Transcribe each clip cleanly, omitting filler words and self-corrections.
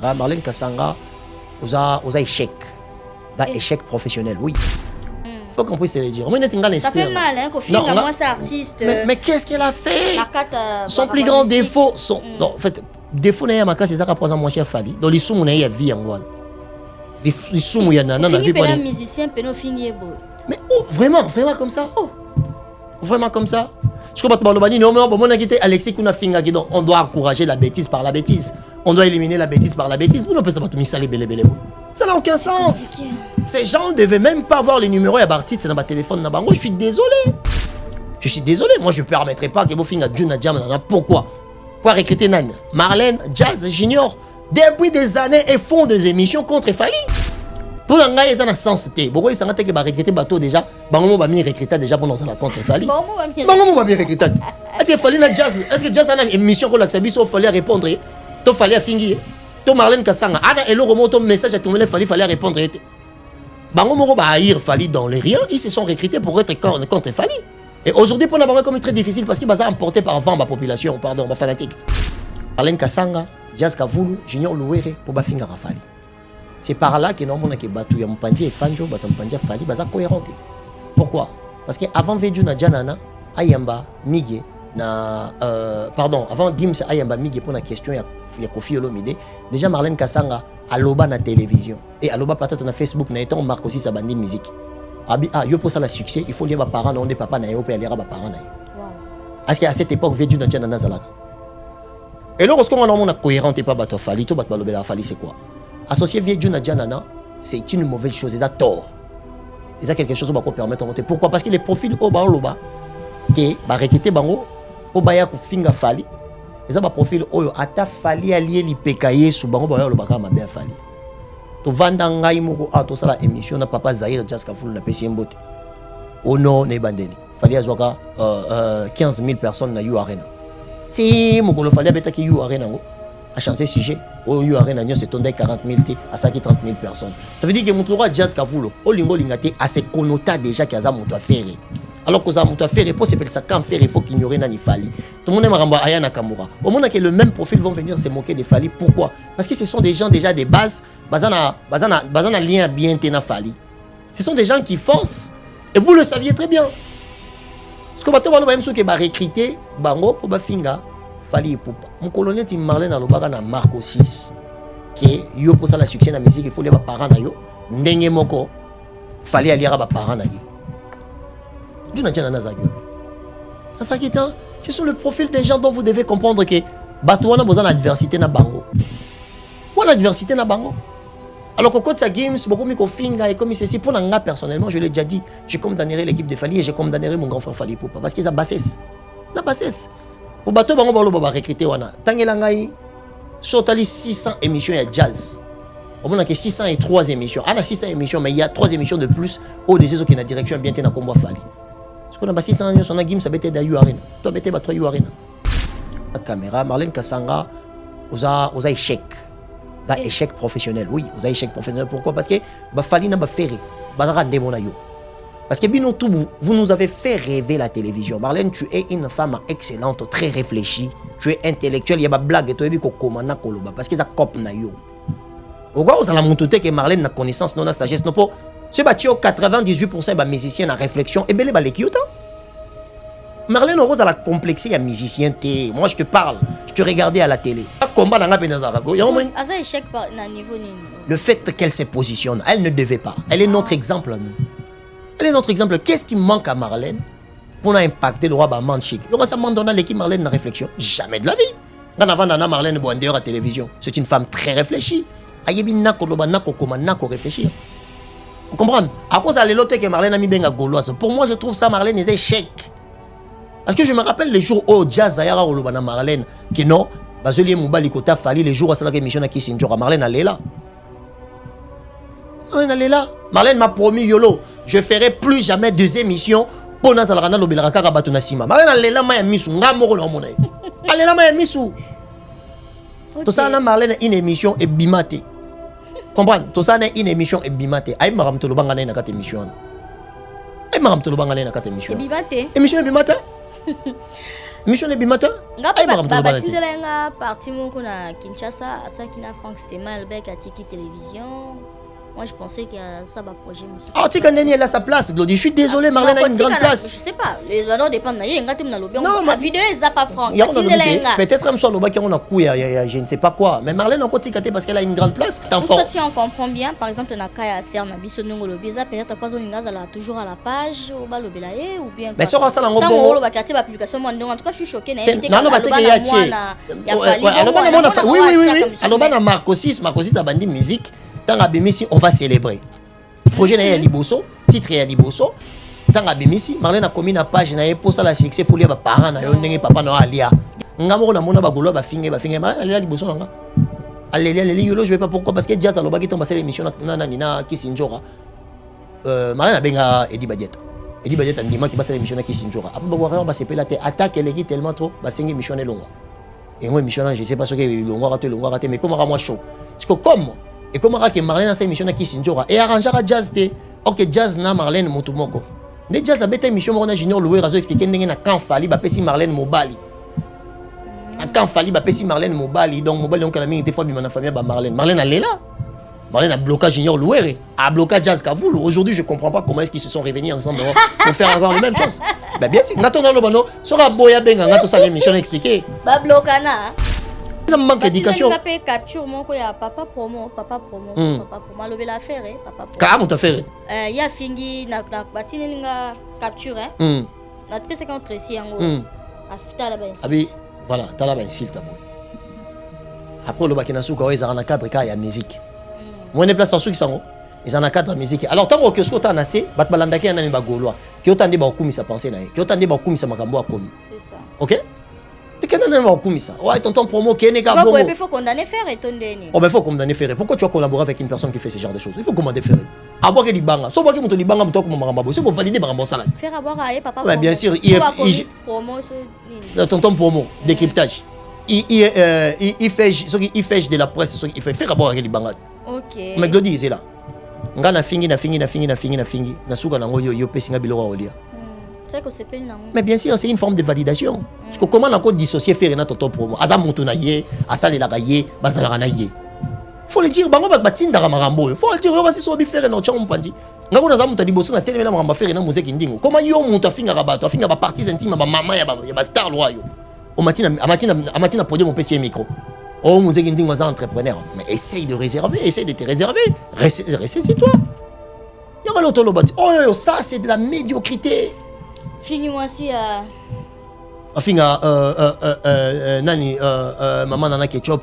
Marlène Kasanga, vous avez échec. Vous avez échec professionnel, oui. Il faut qu'on puisse se le dire. Ça fait mal, hein, qu'on moi, c'est artiste. Mais qu'est-ce qu'elle a fait? Son plus grand défaut, non, en fait, défaut n'est pas c'est ça qu'après moi chef Fali. Donc les sous il y a vie en moi. Les sous il y a nana na vie pour les musiciens peno finir beau. Mais oh, vraiment comme ça? Oh. Vraiment comme ça? Je comprends pas le bani non mais bon on a quitté Alexis Kuna Finga qui donc on doit encourager la bêtise par la bêtise. On doit éliminer la bêtise par la bêtise. Vous ne pouvez pas tout misaler belé. Ça n'a aucun sens. Ces gens ne devaient même pas avoir les numéros d'artistes dans ma téléphone. Je suis désolé. Je suis désolé. Moi, je ne permettrai pas que vous finga Juna Jam. Pourquoi? Pour recruter Nan, Marlène, Jazz, Junior. Depuis des années, ils font des émissions contre Fali. Pour l'anglais, ils ont un sens. Pourquoi ils sont recruter bateau déjà? Bango va m'y recruter déjà pour nous contre Fali. Bango va m'y recruter. Est-ce que Fali na Jazz? Est-ce que Jazz a une émission pour l'accès? Il fallait répondre. Il fallait finir. To Marlène Kasanga, ana elo remonte message à tout le fallait répondre. Bango moko ba haïr Fali dans les rien, ils se sont recrutés pour être contre Fali. Et aujourd'hui pour n'avoir comme très difficile parce qu'ils sont emportés par vent ma population, pardon, ma fanatique. Marlène Kasanga, Jazz Kavulu, Junior Louere pour ba finga Fali. C'est par là que normalement que batu ya Mpanzi et Fanjo batu Mpanzi Fali baza cohérent. Pourquoi? Parce que avant Veju na Janana, Ayamba, Miguel na pardon, avant Gims Ayamba Miguel pour la question ya Kofi Olomide, déjà Marlène Kasanga aloba na télévision et aloba peut-être na Facebook na étant on marque aussi sa bande de musique. Yo pour ça le succès, il faut lier ba parents on des papa na yo pe aller ba parents na yo. Parce qu'à cette époque Veju na Janana zalaka. Et lorsqu'on a une cohérente et pas bato Fali, to bat balobela Fali c'est quoi? Associer Veju na Janana, c'est une mauvaise chose, c'est tort. C'est quelque chose qui va permettre de monter. Pourquoi? Parce que les profils au bas loba que ba recruter bango au baya ku finga Fali. Les autres profils oyo ata Fali allié li pekaye sous bango baya loba ka mabe Fali. To vanda ngai moko to sala émission na papa Zahir Jazz Kafulu na PC Mbote. Ono ne bandeli. Fali azwaka 15 000 personnes na You Arena. Si moko lo Fali abeta ki You Arena ngo a changer sujet. Au You Arena nyo c'est tondé 40 000 à ça qui 30 000 personnes. Ça veut dire que mon droit Jazz Kafulu o lingo lingate a ses connotats déjà qu'il y a moto à faire. Alors que ça a fait pour se ça quand faire il faut qu'ignorer Nani Fali. Tout le monde aime Ramba Aya Nakamura. Au moment que le même profil vont venir se moquer de Fali. Pourquoi? Parce que ce sont des gens déjà de base, bazana lien bien tena Fali. Ce sont des gens qui forcent et vous le saviez très bien. Parce que maintenant on va même ceux qui va recruter bango pour bafinga Fali pour mon colonel Tim Marlène à l'obara na Marco 6 qui yo pour ça la succès na musique il faut les parents na yo ndenge moko Fali aliera ba parents na yo. Ce sont le profil des gens dont vous devez comprendre que Batouana a besoin d'adversité na bango. Ou l'adversité na bango. Alors que quand ça games, beaucoup de finga et comme ceci pour nga personnellement, je l'ai déjà dit, je condamnerai l'équipe de Fali et je condamnerai mon grand frère Fali Poupa parce qu'ils ont bassesse. La bassesse. Pour bateau bango balo ba recruter wana. Tangela ngai sotali 600 émissions à jazz. Au moins que 603 émissions. Ah, 600 émissions mais il y a 3 émissions de plus au dessus qui na direction bien na combat Fali. Ce qu'on a passé 600 ans, on a Gims a bêté d'ailleurs Arena. Toi, bêté à toi, Arena. La caméra, Marlène Kasanga, vous avez échec. Vous avez échec professionnel. Oui, vous avez échec professionnel. Pourquoi? Parce que Fali n'a pas fait rêver. Parce que vous nous avez fait rêver la télévision. Marlène, tu es une femme excellente, très réfléchie. Tu es intellectuelle. Il y a des blagues. Tu es parce que ça copie na yo. Pourquoi vous allez montrer que Marlène n'a connaissance, non, n'a sagesse, non pas. Ce bâtiment 98% de musiciens en réflexion et belé balé qui Marlène Rose a la complexité à musicien. Moi je te parle, je te regardais à la télé. Combat dans la échec par niveau. Le fait qu'elle se positionne, elle ne devait pas. Elle est notre exemple à nous. Elle est notre exemple. Qu'est-ce qui manque à Marlène pour impacter le roi Baman Chic? Le roi Saman donne l'équipe Marlène dans la réflexion. Jamais de la vie. Quand avant Nana Marlène Boandeur à la télévision, c'est une femme très réfléchie. Ayebi nako loba nako koma nako réfléchir. Vous comprenez? À cause de l'autre que Marlène a mis benga gauloise. Pour moi, je trouve ça Marlène est échec. Parce que je me rappelle les jours où Jazz Zayara ou Lobana Marlène, qui non, Bazelier Moubali Kota Fali, les jours où c'est la émission qui s'est Marlène allait là. Marlène allait là. Marlène m'a promis Yolo, je ferai plus jamais 2 émissions pour Nazalana Lobelaka Rabatuna Sima. Marlène allait là, Maya Missou, Ngamoro Lamonaï. Allez là, Maya Missou. Tout ça, Marlène une émission et bimate. Comprendre? Tout ça n'est une émission et bimate. Aïe maram to lobanga na kata émission. Aïe maram to lobanga na kata émission. Bimate. Émission bimate. Mission les bimata. Babatindela nga parti moko na Kinshasa, ça qui na Frank Stema, Albert Atiki télévision. Moi, je pensais que ça va projet. Ah, tu sais, quand elle a sa place, Glody. Je suis désolé, Marlène a une grande place. Je sais pas. Les valeurs dépendent. Il y a un lobby. Non, la vidéo, elle n'a pas franc. Peut-être même soit lobby qui a couille, je ne sais pas quoi. Mais Marlène a continué parce qu'elle a une grande place. Si on comprend bien, par exemple, na Kaya Serna Bissonongo lobby, ça peut-être pas une gaz toujours à la page, au bas lobby ou bien. Mais ça, ça l'a en publication. En tout cas, je suis choqué. Non, pas oui, alors, on a Marcosis a bandit musique. Tant à Bimisi, on va célébrer. Projet n'est liboso, titre est liboso. Tant à Bimisi, Marlène a commis une page, n'a pas ça la succès, faut lire parents, n'a pas papa n'a alia. Ngamo na mona bagolo ba finge Marlène a liboso nga. Allez, yolo, je vais pas pourquoi parce que jazz aloba qui tombe à l'émission na Kisinjora. Marlène a benga Edi Badiet. Edi Badiet a dit qui passe l'émission na Kisinjora. Après ba voir ba s'appeler la tête attaque elle est tellement trop ba singe émission est longue. Et moi émission je sais pas ce que longue raté mais comment moi chaud. Parce que comme et comment que Marlène a sa émission à Kisinjora et arrangera jazz de ok jazz na Marlène motumoko ne jazz a bête émission on a junior loué razo expliquer ndenge na quand fali ba pesi Marlène Mobali à quand fali ba pesi Marlène Mobali donc Mobali donc la mingi des fois bima na famille ba Marlène elle est là. Marlène a bloqué junior loué a bloqué jazz Kavoul. Aujourd'hui je comprends pas comment est-ce qu'ils se sont réunis ensemble pour faire encore la même chose. Ben bien sûr ngato no bano sera boya benga ngato sa émission expliquer ba blocana. Ça manque d'éducation. Tu capture mon papa promo. Papa promo. Malobé l'affaire, papa promo. Comment t'as fait? Il y a fingi na batini nga capture hein. Na tpé c'est contre ici en gros. Afita la ben. Abi voilà, t'as la ben s'il t'a bon. Après le bakina souka ils ont un cadre ka ya musique. Moi ne place en sous qui sont ils ont un cadre musique. Alors tant que ce que t'as assez, bat balanda ki na ba golois. Ki otande ba okumi sa penser na. Ki otande ba okumi sa makambo akomi. C'est ça. OK? Tu connais pas beaucoup ça. Ouais, tonton promo qui est négatif. Il faut condamner faire et ton déni. Oh ben faut condamner faire. Pourquoi tu vas collaborer avec une personne qui fait ce genre de choses? Il faut commander faire. Avoir que libanga. Soit que muto libanga muto comme maramba. C'est qu'on valide maramba ça là. Faire avoir à papa. Ouais, bien sûr, promo tonton promo décryptage. Il fait de la presse, il fait faire avoir avec libanga. OK. Mais Glody c'est là. Ngana fingi na suka na ngoyo yo pesinga biloko olia. Mais bien sûr, c'est une forme de validation. Parce que comment on a dissocié faire un tonton promo? Azam montonaye, asale la gaye, bazala na ye. Faut le dire, bango batinda ramarambo. Faut le dire, on va se sobi faire un autre mpandi. Ngako na zamu tadi boso na télé na maramba faire na musique ndingo. Comment yo monta finga rabato, finga ba parties intimes ba mama ya ba star loyo. O matina podium mon PC micro. Oh musique ndingo za entrepreneur. Mais essaye de réserver, essaye de te réserver. Ressaisis-toi. Y'a l'autre lobati. Oh ça c'est de la médiocrité. Finis-moi si Finga nani maman nana ketchup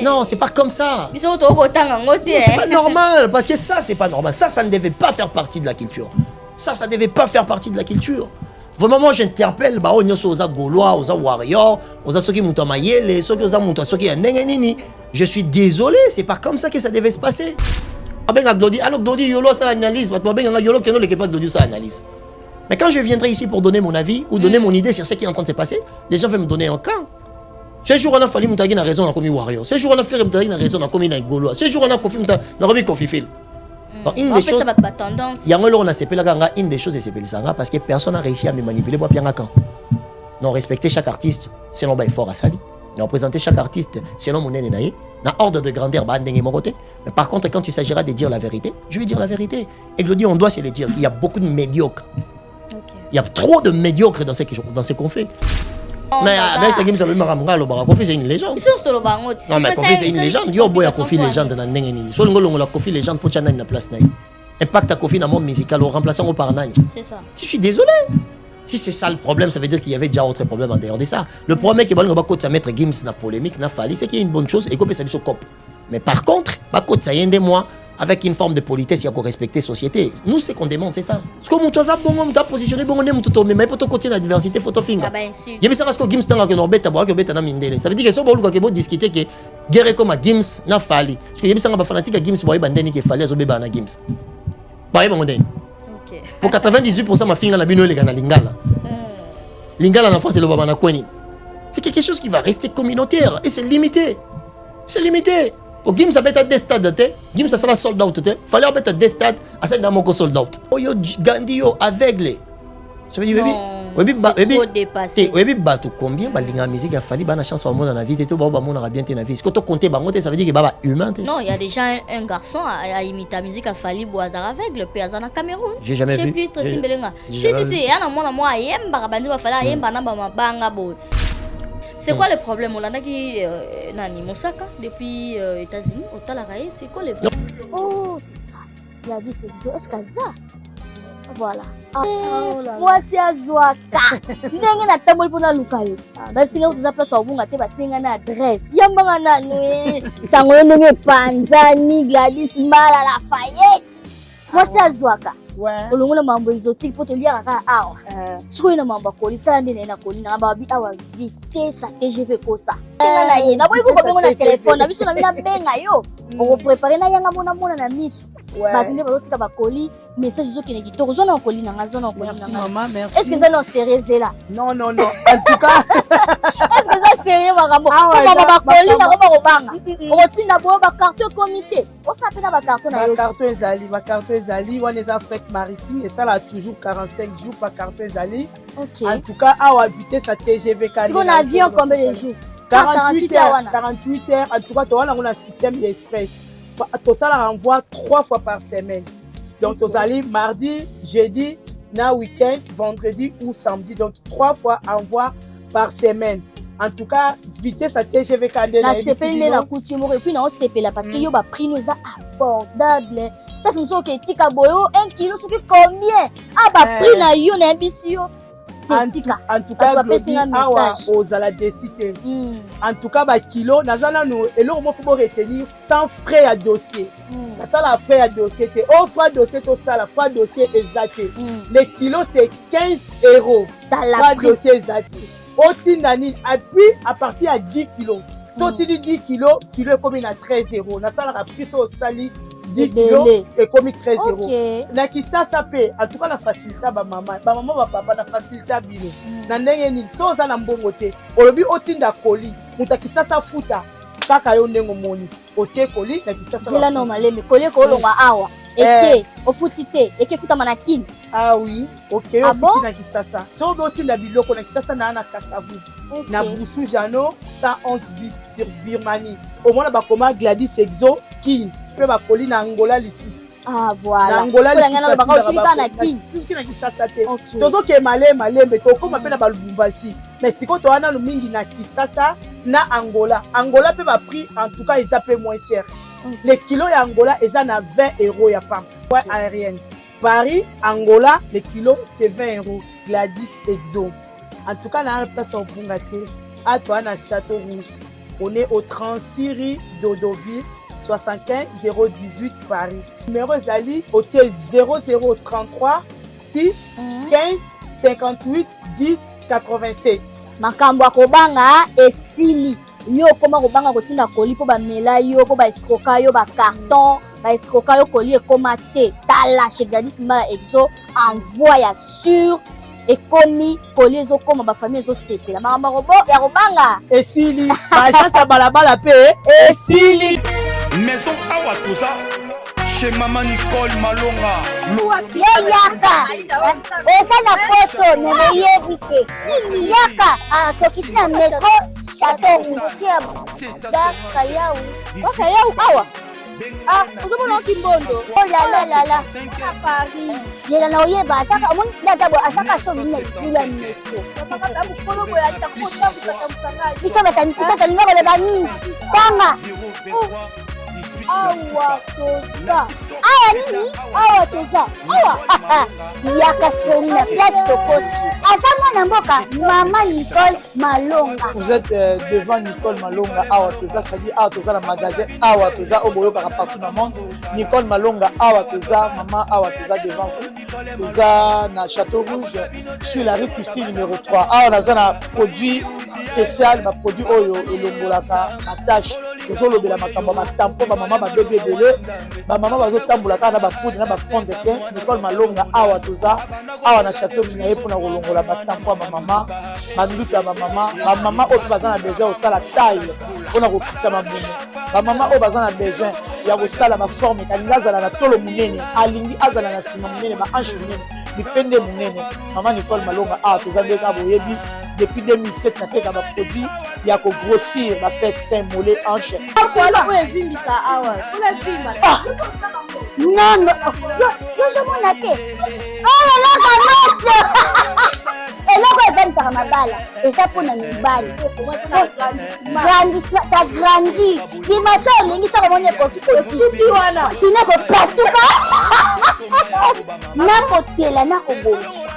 non, c'est pas comme ça. C'est pas normal parce que ça c'est pas normal. Ça ne devait pas faire partie de la culture. Ça devait pas faire partie de la culture. Vraiment moi j'interpelle ba onyo so za gaulois, oza warrior, oza soki muto mayele, soki oza muto soki ndenge nini. Je suis désolé, c'est pas comme ça que ça devait se passer. Glody, alors Glody yolo ça analyse, yolo keno le pas Glody ça analyse. Mais quand je viendrai ici pour donner mon avis ou donner mon idée sur ce qui est en train de se passer, les gens vont me donner un camp. Ce jour on a fallu mutagi na raison na komi warrior. Ce jour on a fait mutagi na raison na komi na gaulois. Ce jour on a kofi na komi kofi fil. Donc une des choses yango lo na sepela kanga une des choses c'est sepela parce que personne n'a réussi à me manipuler pour bien camp. Non respecter chaque artiste selon ba effort à sali. Non présenter chaque artiste selon mon nene naïe. Na ordre de grandeur ba ndenge mon côté. Mais par contre quand il s'agira de dire la vérité, je vais dire la vérité. Et Glody on doit se le dire, il y a beaucoup de médiocres. Il y a trop de médiocres dans ce qu'on fait. Mais avec Kofi c'est une légende. Non mais Kofi c'est une légende. Yo boya Kofi légende na ndenge nini. So ngolo la Kofi légende pour chana na place na. Impact à Kofi dans le monde musical au remplaçant au par nani. C'est ça. Je suis désolé. Si c'est ça le problème, ça veut dire qu'il y avait déjà autre problème en dehors de ça. Le problème qui va nous battre mettre Gims na polémique na fali, c'est qu'il y a une bonne chose et qu'on peut s'habiller au cop. Mais par contre, ba côté ça y est moi avec une forme de politesse, il y a qu'on respecter la société. Nous, ce qu'on demande, c'est ça. Ce que nous avons positionné, nous avons mais pour continuer la diversité, il faut faire. Il y a ce que Gims n'a pas mindele. Ça veut dire que si on discuter que guerre comme Gims n'a fallu. Parce que il y a des fanatiques à Gims, il y a fallu à Gims. Pour 98% ma fille na bino les gars na lingala. Lingala en France c'est le baba na kweni. C'est quelque chose qui va rester communautaire et c'est limité. C'est limité. Pour Gims a bêta des stades, Gims a sera sold out, fallait bêta des stades, à cette dame sold out. Oh yo Gandhi yo aveugle. Ça veut dire trop dépassé. Oui, bateau combien balinga musique a fallu bana chance au monde dans la vie tout ba monde a bien na vie. Est-ce que tu compter bango ça veut dire que baba humain? Non, il y a déjà un garçon à imiter la musique a fallu boisar avec le pays à Cameroun. J'ai jamais vu. Plus très simbelenga. Si yana moi yemba bandi ba fala yemba na ba mabanga bo. C'est quoi le problème? On a qui nani Mosaka depuis États-Unis au Talarae, c'est quoi le vrai? Oh, c'est ça. La vie c'est est-ce que ça? Voilà. Moi c'est azwaka. Ndenge na tamol pona lukayo. Ba singa utuza place obunga te batinga na adresse. Yamba na nwe. Sango ndenge Panzani Gladys Mala Lafayette. Moi c'est azwaka. Ouais. Olongola mambo exotique poto lia kaka awa. Siko ina mambo koli tande na koli na babi awa vitesse TGV kosa. Tenga na ye. Na boy ko bengo na téléphone na biso na bina benga yo. On préparer na yanga mona na miso. Batinde bazotika bakoli message zokene kitoko zona okoli na zona okoli na maman merci. Est-ce que ça non sérieux là? Non en tout cas est-ce que ça sérieux makambo maman bakoli na ko banga otinda bo ba carton comité on s'appelle ba carton na yo ba carton ezali wana eza fête maritime et ça là toujours 45 jours par carton ezali. OK En tout cas à vitesse à TGV quand on avion combien de jours? 48 heures en tout cas tu as un système d'express. Tout ça la renvoie 3 fois par semaine. Donc, tu allez mardi, jeudi, na week-end, vendredi ou samedi. Donc, 3 fois envoi par semaine. En tout cas, vitesse à TGV Kandé. La CP la coutume et puis non CP là parce que yo ba prix nous abordable. Parce que nous sommes que tika boyo 1 kilo ce que combien? Ah ba prix na yo na bisio. En tout cas, aux ala décider. En tout cas, kilo, nazana nous et là on faut retenir sans frais à dossier. Ça la frais à dossier, au frais dossier tout ça la frais dossier exact. Les kilos c'est 15 €. Frais dossier exact. Au nani et puis à partir à 10 kilos. Si tu dis 10 kilos, kilo est comme à 13 €. Na ça la prix au sali 10 kilos et comme 13 €. Na qui ça paie en tout cas la facilité ba maman ba papa na facilité bino. Na ndenge ni so za na mbongo te. Olobi otinda koli, mutaki sasa futa kaka yo ndengo moni. Otie koli na qui sasa. C'est la normale mais koli ko longa awa. Eke ofutite eke futa manakini. Ah oui, OK, ofuti na qui sasa. So otinda biloko na qui sasa na kasavu. Na Boussou Jano 111 bis sur Birmanie. Au moins ba koma Gladys Exo King. Pe ba koli na Angola lisusu. Ah voilà. Na Angola lisusu. Ba ka na King. Sisi na kisasa te. Tozo ke malembe to koma pe na ba Lubumbashi. Mais siko to ana no mingi na Kisasa na Angola. Angola pe ba prix en tout cas ils appellent moins cher. Les kilos ya Angola eza na 20 € ya pam. Ouais aérienne. Paris, Angola, les kilos c'est 20 €. Gladys Exo. En tout cas, dans la place au Bungate, à toi, à Château Rouge. On est au 36 rue d'Odoville, 75 018 Paris. Numéro Zali, hôtel 0033 6 15 58 10 87. Makambo akobanga esili. Yo koma kobanga kotinda koli po ba mela yo po ba escroka yo ba carton ba escroka yo koli ekoma te tala chez Gladys Mala Exo envoie sur ekomi koli ezokoma ba famille ezosepela makambo robo ya kobanga esili ba chance balabala pe esili maison awa toza chez maman Nicole Malonga yaka esa na poto ne yebite yaka tokitina metro Château Kayau awa. Ah, vous avez un kimbondo. Oh là là là. À Paris. J'ai la noyé ba chaque monde d'abord à chaque chose il y a une métro. Bisa batani bisa tani ngalo le bani. Kama. Awa toza. Awa nini? Awa toza. Awa. Yaka soni na place de côte. Azama mboka maman Nicole Malonga. Vous êtes devant Nicole Malonga Awa toza, c'est-à-dire Awa toza le magasin Awa toza au boyo partout dans le monde. Nicole Malonga Awa toza, maman Awa toza devant vous. Toza na Château Rouge sur la rue Custine numéro 3. Awa naza na produit spécial, ma produit oyo elongolaka attache. Tozo lobela makambo ma tampon ba maman ba bébé belé. Ba maman bazo tambola kana ba poudre na ba fond de teint. Nicole Malonga Awa toza. Awa na Château Rouge na yepo na kolongola ba tampon ba maman. Manduka ba maman oyo bazana besoin au sala taille. On a rekita mamuno. Ba maman oyo bazana besoin ya kosala ma forme kalinga azala na tolo munene. Alingi azala na sima munene ba hanche munene. lipende monene maman Nicole Malonga tozandeka boyebi depuis 2007 nateka ba produit ya ko grossir ba fait saint mollet hanche voilà oyo evimbisa awa olavimba non yozomona te oyo loka eloko evanisaka mabala eza mpona mibali ça grandit limaso olingi soko moni ekoki kosuki wana sino ekopasuka nakotela nakobongisa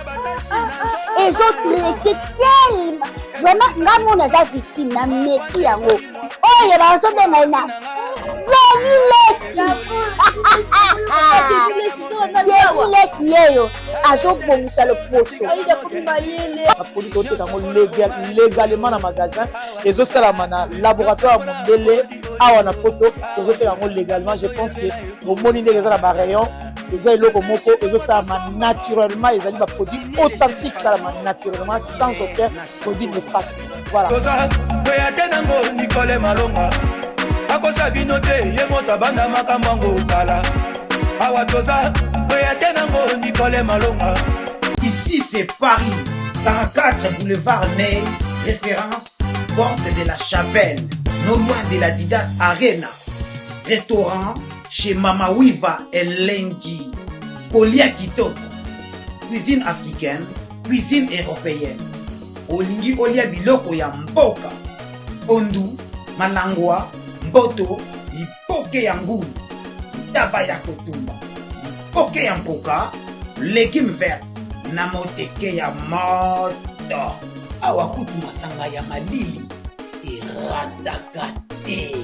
ezotraite telema vraiment nga mona aza victime na meki yango oyo bazobenga ena lesi yeyo azobongisa loposo apodi toteka yango légalement na magasin ezosalama na laboratoire ya mondele awa na poto tozoteka yango légalement je pense que omoni ndenge eza na barayon eza eloko moko ezosalama naturellement ezali baproduit authentique salama naturellement sans aucun produit néfaste voilà toza oya te nango Nicole Malonga akosa bino te ye moto abanda makambo yango kala awa toza oya te nango Nicole Malonga. Ici c'est Paris, 44 boulevard Ney, référence porte de la Chapelle, non loin de la Didas Arena. Restaurant chez Mama Wiva Elengi, Kolia Kitoko, cuisine africaine, cuisine européenne. Olingi olia biloko ya mboka, ondu, malangwa, mboto, lipoke ya ngulu, taba ya kotumba, lipoke ya mpoka, légumes verts, na moteke ya moto. Awa kutu masanga ya malili, erataka te.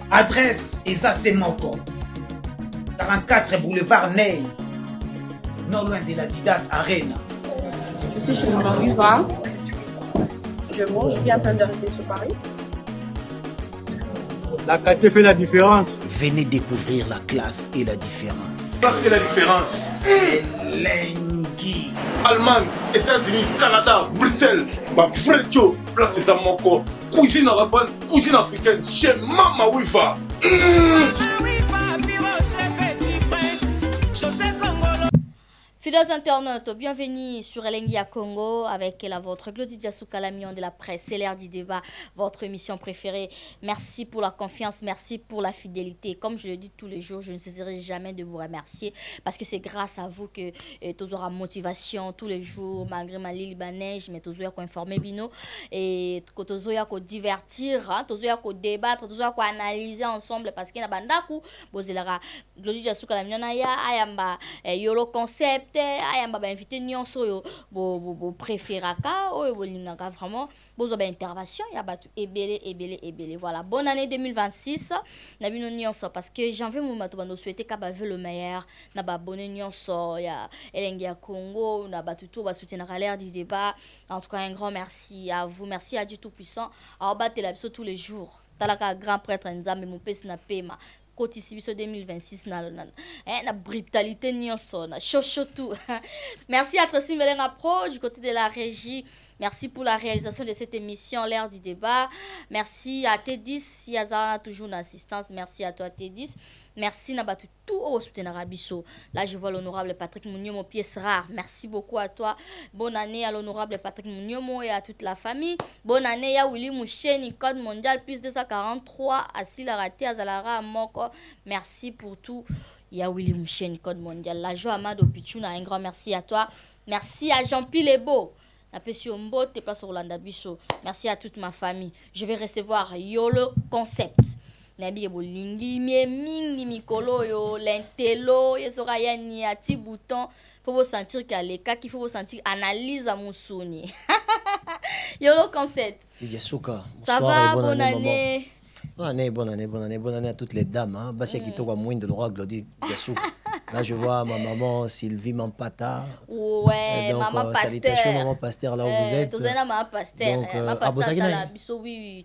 Adresse Eza Moko, 44 boulevard Ney, non loin de la Didas Arena. Je suis chez Maman Wiva. Je viens à peine d'arriver sur Paris. La qualité fait la différence. Venez découvrir la classe et la différence. Ça c'est la différence. Elengi. Allemagne, États-Unis, Canada, Bruxelles, ma frère Joe, place Eza Moko. Cuisine arabe, cuisine africaine, chez Mama Wiva. Fidèles internautes, bienvenue sur Elengi à Congo avec la vôtre Glody Diasouka, l'amion de la presse, c'est l'heure du débat, votre émission préférée. Merci pour la confiance, merci pour la fidélité. Comme je le dis tous les jours, je ne cesserai jamais de vous remercier parce que c'est grâce à vous que tu auras motivation tous les jours, malgré ma libanais, mais tu auras informer bino et que tu auras divertir, tu auras débattre, tu auras analyser ensemble parce qu'il y a bandaku, bozelara Glody Diasouka, l'amion aya ayamba yolo concept. Ayamba ba invité nyonso yo bo préféraka o bolingaka vraiment bozo ba intervention ya batu ebele voilà bonne année 2026 na bino nyonso parce que janvier mo mato bando souhaiter ka ba le meilleur na ba bonne nyonso ya Elengi ya Congo na batu tout ba soutenir à l'ère du débat. En tout cas un grand merci à vous, merci à Dieu tout puissant à battre la biso tous les jours talaka grand prêtre Nzambe mon pèse na pema côté Sibiso 2026 na brutalité nyonso na chochotu. Merci à Tracy Melenga Pro du côté de la régie. Merci pour la réalisation de cette émission l'ère du débat. Merci à T10 Yazara toujours d'assistance. Merci à toi T10. Merci Nabatu tout au soutien Arabiso. Là je vois l'honorable Patrick Mouniomo pièce rare. Merci beaucoup à toi. Bonne année à l'honorable Patrick Mouniomo et à toute la famille. Bonne année à Willy Moucheni code mondial plus 243 à Silarate à Zalara Moko. Merci pour tout. Il y a Willy Moucheni code mondial. La joie Amado Pichuna, un grand merci à toi. Merci à Jean-Pi Lebo. Merci à toute ma famille. Je vais recevoir Yolo Concept. Nabi bolingi mingi mikolo yo l'intelo yesora yani ati bouton faut vous sentir qu'elle qu'il faut vous sentir analyse à mon souni. Yolo Concept. Yasuka. Ça va, bonne année. Bonne année à toutes les dames. Hein. Basia qui tourne à moins de l'Aura Glody Yasuka. Là, je vois ma maman Sylvie Mampata. Ouais, donc, maman Pasteur. Salutations, maman Pasteur, là où vous êtes. Tu sais, maman Pasteur. Donc, maman Pasteur, oui.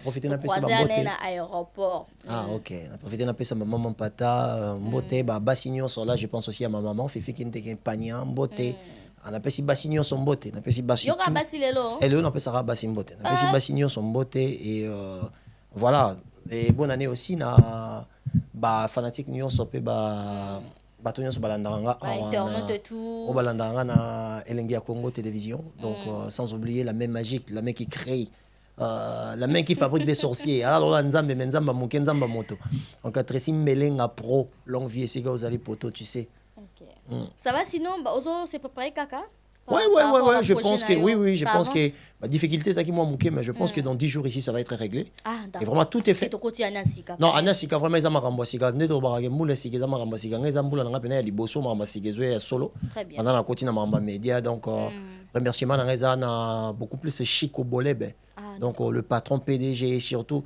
Profitez d'un peu de ma beauté. Aéroport. Ok. Profitez d'un peu de ma maman Pata. Beauté, Bassignon sont là. Je pense aussi à ma maman, Fifi qui est Pagnan, beauté. On appelle si Bassignon son beauté. On appelle si Bassignon. Yoga Basilelo. Et on appelle ça Bassin beauté. On appelle si Bassignon son beauté. Et voilà. Et bonne année aussi, na. Fanatique Nyon Sopé, bato nyonso balandanga internet et tout o balandanga na Elengi ya Congo télévision donc sans oublier la main magique, la main qui crée la main qui fabrique des sorciers. Alors là nzambe menzamba moke nzamba moto. Donc Tracy Melenga pro longue vie esiga ozali poto tu sais. OK. Ça va sinon ozo c'est préparé kaka? Ouais, je pense que oui, je pense que la difficulté c'est qui moi mouké mais je pense que dans 10 jours ici ça va être réglé. Ah, et vraiment tout est fait. Non, anasika vraiment ils amara sika neto barage mule sika zamara sika ngeza mbula nga pena ya liboso mara sika zo ya solo. Pendant la côté na mamba média donc remerciement na ngeza na beaucoup plus chic au bolebe. Donc le patron PDG surtout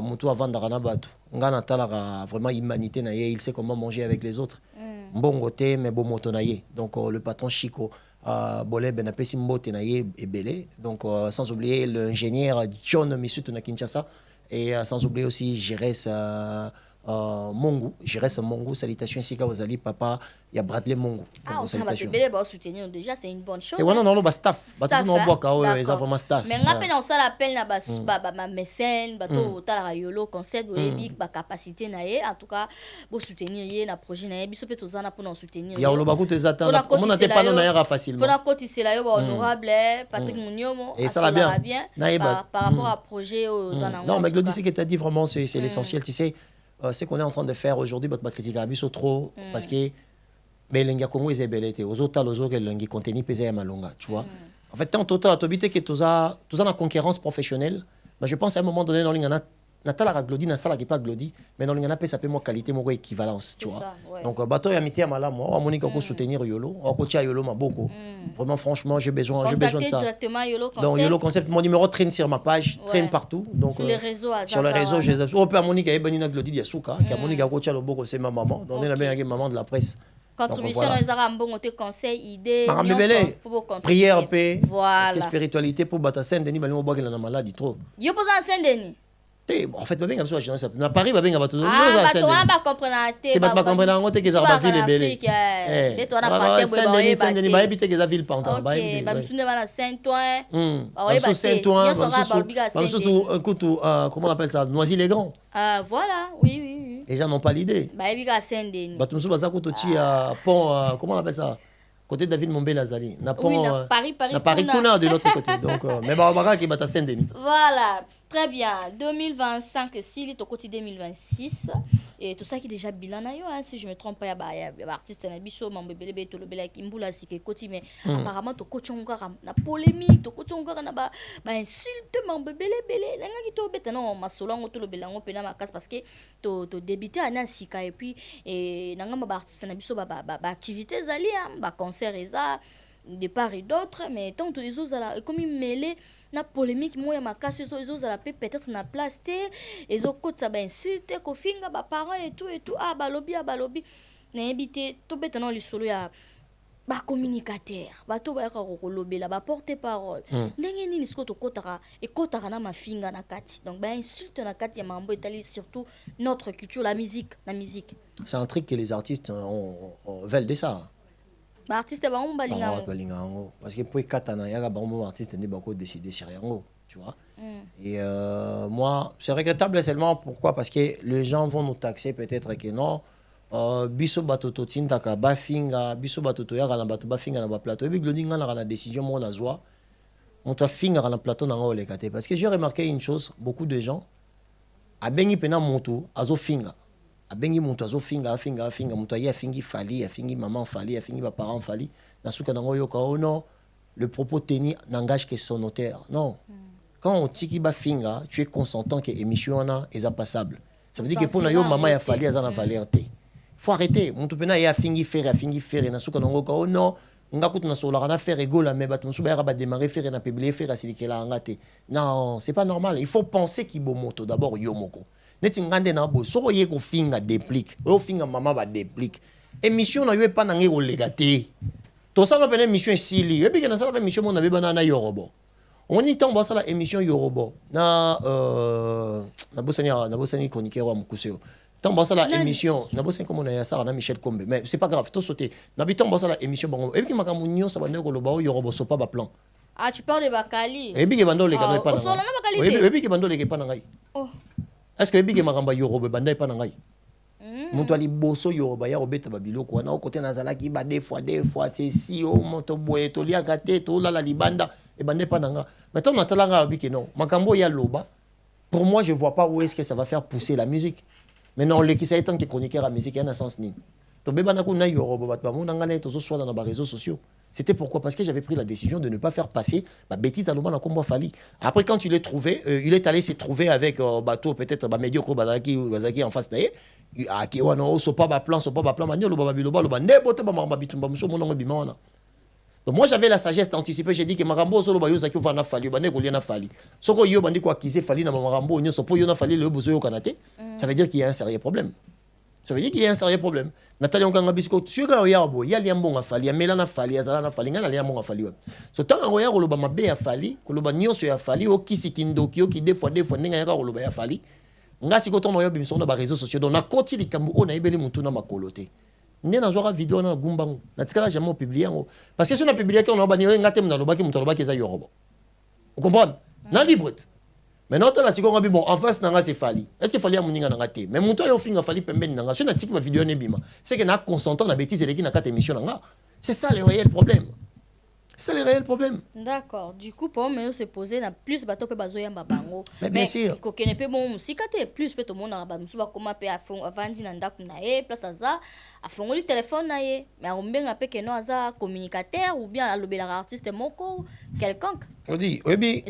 mutu avant d'arana batu. Ngana talaka vraiment humanité na ye, il sait comment manger avec les autres. Mbongo te mais bon moto na ye. Donc le patron Chico Bolebe na pesi mbote na ye ebele. Donc sans oublier l'ingénieur John Misutu na Kinshasa et sans oublier aussi Jerez Mongu, salutations ici quand vous allez papa, il y a Bradley Mongu. Ah, on va te soutenir déjà, c'est une bonne chose. Et voilà, non, staff, non bois kao, ils ont vraiment staff. Mais rappelle on ça l'appel na ma mécène, bateau tala yolo concept big ba capacité na ye en tout cas bo soutenir ye na projet na ye biso peut ozana pour nous soutenir. Ya oloba kutu ezata, comment n'était pas non na facilement. Pour la côté c'est là yo honorable Patrick Munyomo, et ça va bien par rapport à projet ozana. Non, mais Glody c'est que tu as dit vraiment c'est l'essentiel, tu sais. Ce qu'on est en train de faire aujourd'hui, votre critique à trop parce que mais l'enga Congo est belete aux autres que l'enga contenu pesé à malonga, tu vois. En fait, tant total, tu habites que tu as la concurrence professionnelle, mais je pense à un moment donné dans l'enga Natala a glodi, na sala qui pas glodi, mais dans l'enga ça peut moi qualité, moi équivalence, tu vois. Donc bateau ya mité à malam, moi Monica pour soutenir Yolo, on coach Yolo m'a beaucoup. Vraiment franchement, j'ai besoin de ça. Donc Yolo Concept, mon numéro traîne sur ma page, traîne partout. Donc sur les réseaux, j'ai on peut Monica et Benina glodi dia souka, qui a Monica coach le boko c'est ma maman, donc on est bien maman de la presse. Contribution dans les arabes, bon, conseil, idée, prière, paix, parce que spiritualité pour battre Saint-Denis, mais nous on boit la maladie trop. Yo pose en Saint-Denis. En fait, bien comme ça, à Paris, va bien bateau. Ah, bateau, on va comprendre. Tu vas pas comprendre en que les arbres ville est belle. Et toi, on a pas de Saint-Denis, va habiter les villes pas OK, bah nous sommes à Saint-Ouen. Saint-Ouen, surtout comment on appelle ça, Noisy-les-Grands. Ah, voilà, oui. Les gens n'ont pas l'idée. Bah il y a Saint-Denis. Bah nous sommes à Kototi à pont comment on appelle ça? Côté de David Mombé Lazali. Na pont Paris Kuna de l'autre côté. Donc mais bah qui bat à Saint-Denis. Voilà. Très bien, 2025, si il est au côté 2026, et tout ça qui est déjà bilan, si je ne me trompe pas, il y a des artistes, il y a des artistes, mais apparemment, tu as encore la polémique, tu as encore une insulte, parce que tu as débuté à Nansika, et puis, tu as artistes, activités, concert, de part et d'autre, mais tant que les autres comme ils mêlent na polémique moi ma casse les autres peut-être na place et autres côté ça insulte ko finga ba parents et tout ah ba lobby na habité to betement les solo ya ba communicateur ba to ba ko lobby la ba porter parole ndenge nini siko to kotaka et kotaka na mafinga na kati donc ba insulte na kati ya mambo etali surtout notre culture la musique c'est un truc que les artistes veulent de ça. Artiste ba on balinga parce que pour katana ya ba on artiste ne ba ko décider sur yango tu vois. Et moi c'est regrettable seulement pourquoi parce que les gens vont nous taxer peut-être que non biso batoto tindaka ba finga biso batoto ya kana bato ba finga na ba plateau et puis glodinga na décision mo na joie on ta finga na plateau na ngo le kate parce que j'ai remarqué une chose beaucoup de gens a bengi pena moto azo finga abengi muntu azofinga muntu aye afingi fali afingi maman fali afingi ba parents fali na suka nango yoka ono le propos tenu n'engage que son auteur non quand on tiki ba finga tu es consentant que émission na est passable ça veut dire que pour na yo maman ya fali azana valeur te faut arrêter muntu pena ya afingi faire na suka nango ka ono ngakutu na sola na faire egola mais batu suba ya ba démarrer faire na publier faire asilikela ngate non c'est pas normal il faut penser ki bo moto d'abord yo moko neti ngande na bo soko ye ko finga déplique o finga mama ba déplique émission na yo e pa na ngi ko legate to sala pene émission sili e bi ke na sala émission mo na be bana na yorobo on y tombe sala émission yorobo na bosani chroniqueur wa mukuseo tombe sala émission na bosani comme on a ça na Michel Kombe mais c'est pas grave to sauter na bi tombe sala émission bango e bi ke makambo nyonso ba ndeko loba o yorobo so pas ba plan. Ah tu parles de Bakali e bi ke bando le ka pa na o solo na Bakali e bi ke bando le ke pa na ngai. Est-ce que Big Maramba Yorobe Bandai Panangai? Monto ali boso yoruba ya obeta babiloko wana côté nazalaki ba des fois c'est si o monto boye to lia gâté to la libanda et bande pas nanga. Maintenant on attend nga que non. Makambo ya loba. Pour moi je vois pas où est-ce que ça va faire pousser la musique. Maintenant le qui ça étant que chroniqueur à musique y a un sens ni. To beba na ko na yoruba ba mo nanga na to soit dans les réseaux sociaux. C'était pourquoi? Parce que j'avais pris la décision de ne pas faire passer ma bêtise à l'Oban à Combo Fali. Après, quand il est trouvé, il est allé se trouver avec bateau, peut-être médiocre Bazaki en face d'ailleurs. Qui on sopa ba plan, manio, le babiloba, le bande, bote ba mabitumba, monsieur mon nom bimana. Donc moi j'avais la sagesse d'anticiper, j'ai dit que Marambo solo ba yozaki va na fali, bande ko liena fali. Soko yo bandi ko acquiser fali na Marambo, nyo sopo yo na fali le bozo yo kanate. Ça veut dire qu'il y a un sérieux problème. Ça veut dire qu'il y a un sérieux problème. Nathalie Onganga Bisco, tu es Yabo, il y a Liambon à Fali, il y a Mélana Fali, il y a Zalana Fali, il y a Liambon à Fali. Ce temps, on a Roloba Mabé à Fali, Koloba Nyos à Fali, au Kisikindo, qui des fois, n'est pas Roloba à Fali. On a si quand on a eu sur les réseaux sociaux, on a continué les Cambo, on a eu les moutons à ma coloté. N'est pas genre vidéo dans Gumbango. N'a-t-il jamais publié parce que si on a publié qu'on a banni un gatem dans le bac, on a bac et Yorobo. Vous comprenez? N'a libre. Maintenant, on a dit que bon, en face, c'est Fali. Est-ce qu'il fallait amener un raté? Mais mon temps, il a fallu pemben nanga. Si on a dit que ma vidéo n'est bima, c'est qu'on a consentant la bêtise et les qui n'a qu'à émission nanga. C'est ça le réel problème. C'est le réel problème. D'accord. Du coup, pour moi, se poser na plus bateau peut bazo yamba bango. Mais bien sûr. Ko kene pe bon musikate plus peut tout monde na ba musuba koma pe avandi na ndaku na e place aza afongoli téléphone na ye. Mais ombenga pe keno aza communicateur ou bien alobela artiste moko quelconque. On dit, oui, bien.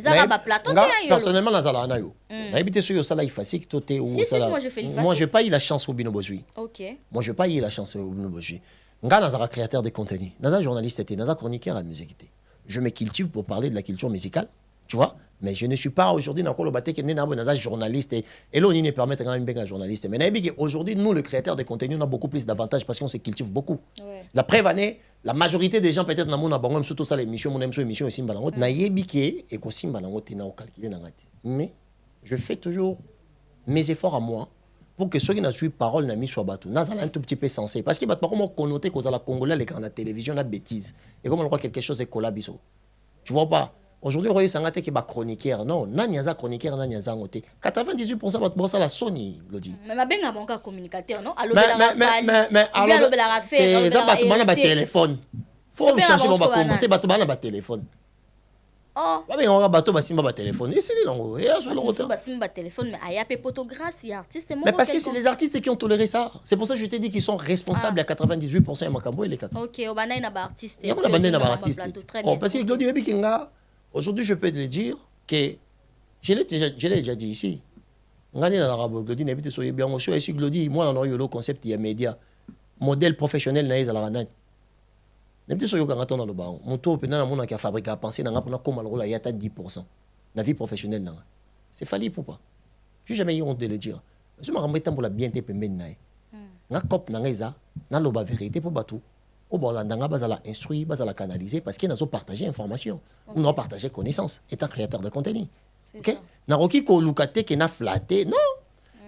Personnellement, dans la nayo. Habité sur ça là, il facile que toi Si, moi je fais le facile. Moi, je n'ai pas eu la chance au Bino Bojui. Ok. Moi, je n'ai pas eu la chance au Bino Bojui. Nga nazara créateur de contenu, naza journaliste était, naza chroniqueur à musique était. Je me cultive pour parler de la culture musicale, tu vois, mais je ne suis pas aujourd'hui dans le bâtiment qui est naza journaliste et là on y ne permet quand même bien un journaliste. Mais aujourd'hui nous le créateur de contenu on a beaucoup plus d'avantages parce qu'on se cultive beaucoup. Ouais. La preuve année, la majorité des gens peut-être dans mon abonnement surtout ça l'émission mon émission ici balango na yebike et ko simba lango tena o calculer na ngati. Mais je fais toujours mes efforts à moi. Pour que ceux qui n'ont pas parole n'a mis sur bateau, n'a un tout petit peu sensé. Parce que bah par contre connoté qu'aux la Congolais les grandes télévision la bêtise. Et comme on croit quelque chose est collabiso. Tu vois pas. Aujourd'hui on s'engage qui ba chroniqueur non, n'a niaza chroniqueur n'a niaza ngoté. 98% va te la Sony le dit. Mais ma benga bonka communicateur non, allo la rafale. Les abattements na téléphone. Faut changer mon ba commenter battement na téléphone. Oh. Mais on a bateau basimba ba téléphone. Et c'est les langues. Et je le retourne. Basimba téléphone mais aya pe photographe, artiste mais parce que c'est les artistes qui ont toléré ça. C'est pour ça que je t'ai dit qu'ils sont responsables à 98% et Makambo et les 4. OK, on banane na ba artiste. On a banane na ba artiste. Oh parce que Glody Webikinga aujourd'hui je peux te le dire que je l'ai déjà dit ici. Ngani na rabo Glody n'habite sur bien on et si Glody moi on a eu le concept il y a média modèle professionnel na ezala nani. N'habite sur yo quand on a le baon. Mon tour pendant mon qui a fabriqué à penser na ngapona comme alors là il y a 10%. La vie professionnelle là. C'est fallu pour pas. Je jamais eu honte de le dire. Je me remets pour la bien te pemben na. Nga cop na ngeza na loba vérité pour batou. Au bord d'anga bazala instruire, bazala canaliser parce qu'il n'a pas partagé information. Ou n'a partagé connaissance étant créateur de contenu. OK? Na roki ko lukate ke na flatté. Non.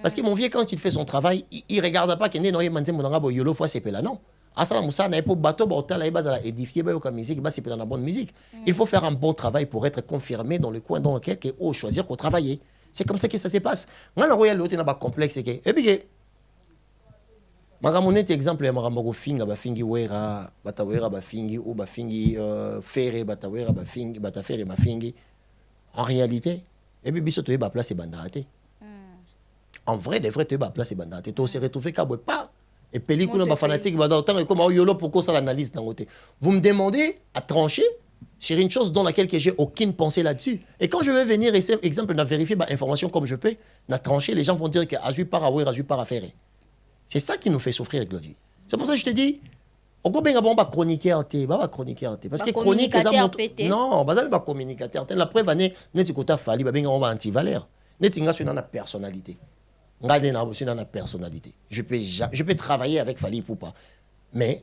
Parce que mon vieux quand il fait son travail, il regarde pas que né no yemande monanga bo yolo fois c'est là non. Asala Moussa n'a pas bateau botala et bazala édifier ba yoka musique, ba c'est la bonne musique. Il faut faire un bon travail pour être confirmé dans le coin dans lequel que au choisir qu'on travailler. C'est comme ça que ça se passe. Moi la royal l'autre n'a pas complexe que et puis magamonet exemple ya magamogo finga ba fingi wera batawera ba fingi ou ba fingi fere batawera ba fingi batafere ma fingi en réalité et puis biso to ba place bandate. En vrai de vrai to ba place bandate to se retrouver ka pas et pellicule ba fanatique ba autant comme yolo pourquoi ça l'analyse dans côté. Vous me demandez à trancher sur une chose dans laquelle j'ai aucune pensée là-dessus. Et quand je vais venir essayer exemple de vérifier ma information comme je peux, na trancher les gens vont dire que aju par à aju par à faire. C'est ça qui nous fait souffrir, Glody. C'est pour ça que je te dis, on peut bien avoir chroniqueur, parce que chronique, non, pas communicateur. La preuve année, n'est-ce que tu as fallu, on va anti-valeur. N'est-ce que tu as une personnalité. Je peux travailler avec Fali Poupa. Mais,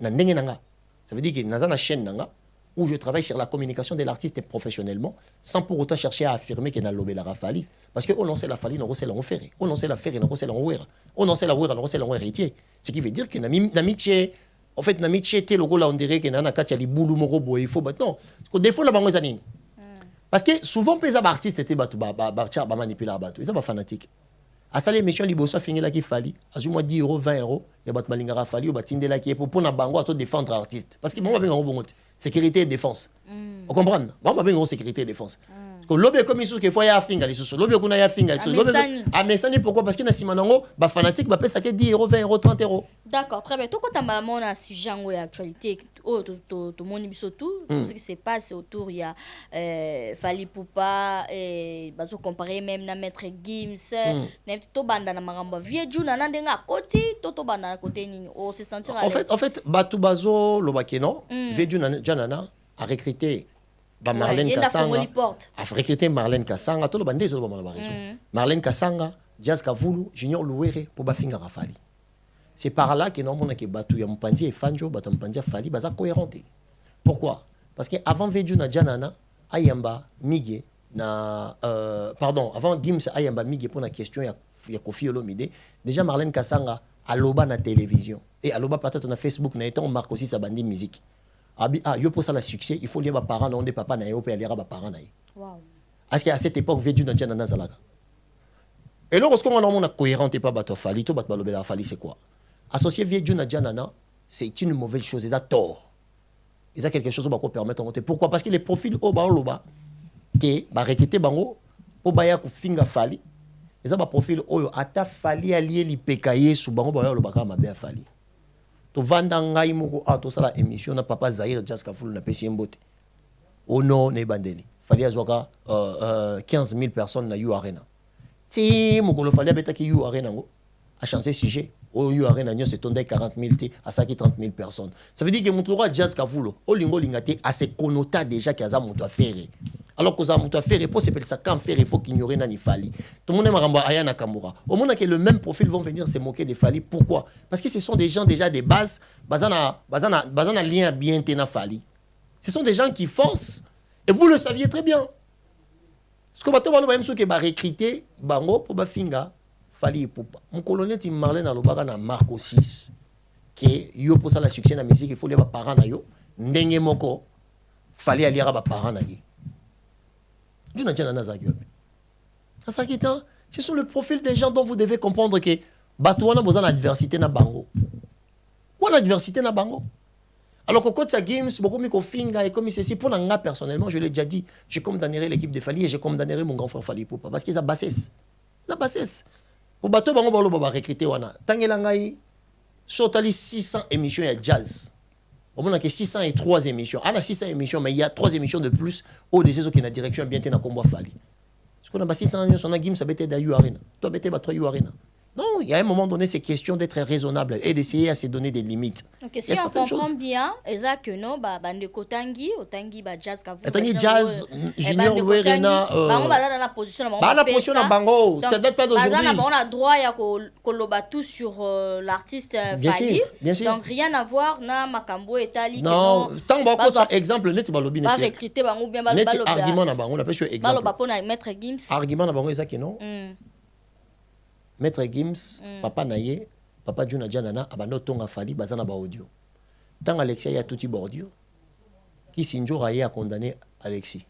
ça veut dire que dans une chaîne où je travaille sur la communication de l'artiste professionnellement, sans pour autant chercher à affirmer qu'il y a lobé la Fali. Parce qu'on lance la Fali, on lance la Ferré. On lance la Ferré, on lance la Ouera. On lance la Ouera, on lance la héritier. Ce qui veut dire que l'amitié, en fait, l'amitié, c'est le rôle là, on dirait qu'il y a un cas qui boulou moro, il faut maintenant. Des fois, la banque est parce que souvent, les artistes étaient manipulés à battre. Ils sont pas fanatiques. À ça, l'émission Liboso a fini là qui fallait. À ce mois 10 €, 20 €, il y a des malingara fallait, il y a des pour la bango à défendre l'artiste. Parce que moi, je vais sécurité et défense. Vous comprenez? Moi, je vais sécurité et défense. Parce que l'objet comme il faut y avoir finger les sous. L'objet qu'on a y finger sous. Ah mais ça n'est pourquoi parce qu'il y a simanango, bah fanatique, bah ça que 10 €, 20 €, 30 €. D'accord, très bien. Tout quand tu as mon sujet en actualité, tout mon émission tout ce qui se passe autour il y a Fally Poupa et bazo comparer même na maître Gims, n'importe to banda na maramba vieux juna na ndenga koti to banda na côté ni on se sentir à l'aise. En fait batu bazo lo bakeno, vieux juna janana a recruté Marlène Kassanga a recruté Marlène Kassanga tout le bandé sur le réseau. Marlène Kassanga, Jazz Kavulu, Junior Louere pour bafinga Rafali. C'est par là que normalement que batu ya Mpanzi et Fanjo batu Mpanzi Fally baza cohérenté. Pourquoi? Parce que avant Vejuna Janana ayamba mige na pardon, avant Gims ayamba mige pour la question ya Kofi Olomide, déjà Marlène Kassanga aloba na télévision et aloba peut-être na Facebook na étant marque aussi sa bande musique. Yo pour ça le succès, il faut lire les parents, non des papas na yo pe lire les parents na. Wow. Parce qu'à cette époque Vejuna Janana zalaka. Et là lorsqu'on a cohérente pas bato Fally, to bato balobela Fally c'est quoi? Associer Vejuna Janana, c'est une mauvaise chose, c'est un tort. C'est quelque chose qui va permettre de monter. Pourquoi? Parce que les profils au bas qui va recruter bango pour baya ku finga Fally. Et ça va profil oyo ata Fally allié li pekaye sous bango baya lo baka mabe Fally. To vanda ngai moko to sala émission na papa Zahir Jazz Kavulu na pesi mbote. Oh non ne bandeli. Fally azwaka 15 000 personnes na U Arena. Ti moko lo Fally abeta ki U Arena ngo a changer sujet. Au U Arena c'est tombé 40 000 à ça qui 30 000 personnes. Ça veut dire que mon droit Jazz Kavulu au lingo lingate a ses connotats déjà qu'il y a mon faire. Alors que ça mon faire pour s'appeler ça quand faire il faut qu'ignorer nani Fally. Tout le monde aime Ramba Aya Nakamura. Au monde que le même profil vont venir se moquer de Fally. Pourquoi? Parce que ce sont des gens déjà des bases bazana lien bien tena Fally. Ce sont des gens qui forcent et vous le saviez très bien. Ce que bato balo même ceux qui ba recruter bango pour ba finga Fally Poupa. Mon colonel Tim Marlène alobaka na Marco 6 que yo pour ça la succès na musique il faut les parents na yo ndenge moko Fally aliera ba parents na ye. Duna jana na zaki yobi. Ça qui tant ce sont le profil des gens dont vous devez comprendre que bato wana besoin d'adversité na bango. Voilà adversité na bango. Alors que quand ça games beaucoup mi ko finga et comme ceci pour nga personnellement je l'ai déjà dit, je condamnerai l'équipe de Fally et je condamnerai mon grand frère Fally Poupa parce qu'ils a bassesse. La bassesse. Pour bateau bango balo baba recruter wana tangela ngai sotali 600 émissions ya jazz au moins que 603 émissions ana 600 émissions mais il y a 3 émissions de plus au des qui na direction bien tena combo Fally ce qu'on a 600 on a gim ça bete da U Arena toi bete ba 3 U Arena. Non, il y a un moment donné, c'est question d'être raisonnable et d'essayer à se donner des limites. Ok, si on comprend bien, exact que non, bande kotangi, otangi ba jazz Kavulu. Tangi jazz, Junior Louerena. On va dans la position, la position na bango, ça date pas d'aujourd'hui. On a droit à koloba tout sur l'artiste Fally. Bien sûr. Donc rien à voir na makambo etali. Non, tant que exemple net balobi net. Ba recruter bango bien balobi. Net argument na bango, on appelle sur exemple. Baloba pona maître Gims. Argument na bango exact que non. Maître Gims, papa naye, papa Juna Janana, abano tonga Fally, bazana ba audio. Tant Alexia y a tout bordio, qui Sinjo a condamné Alexis.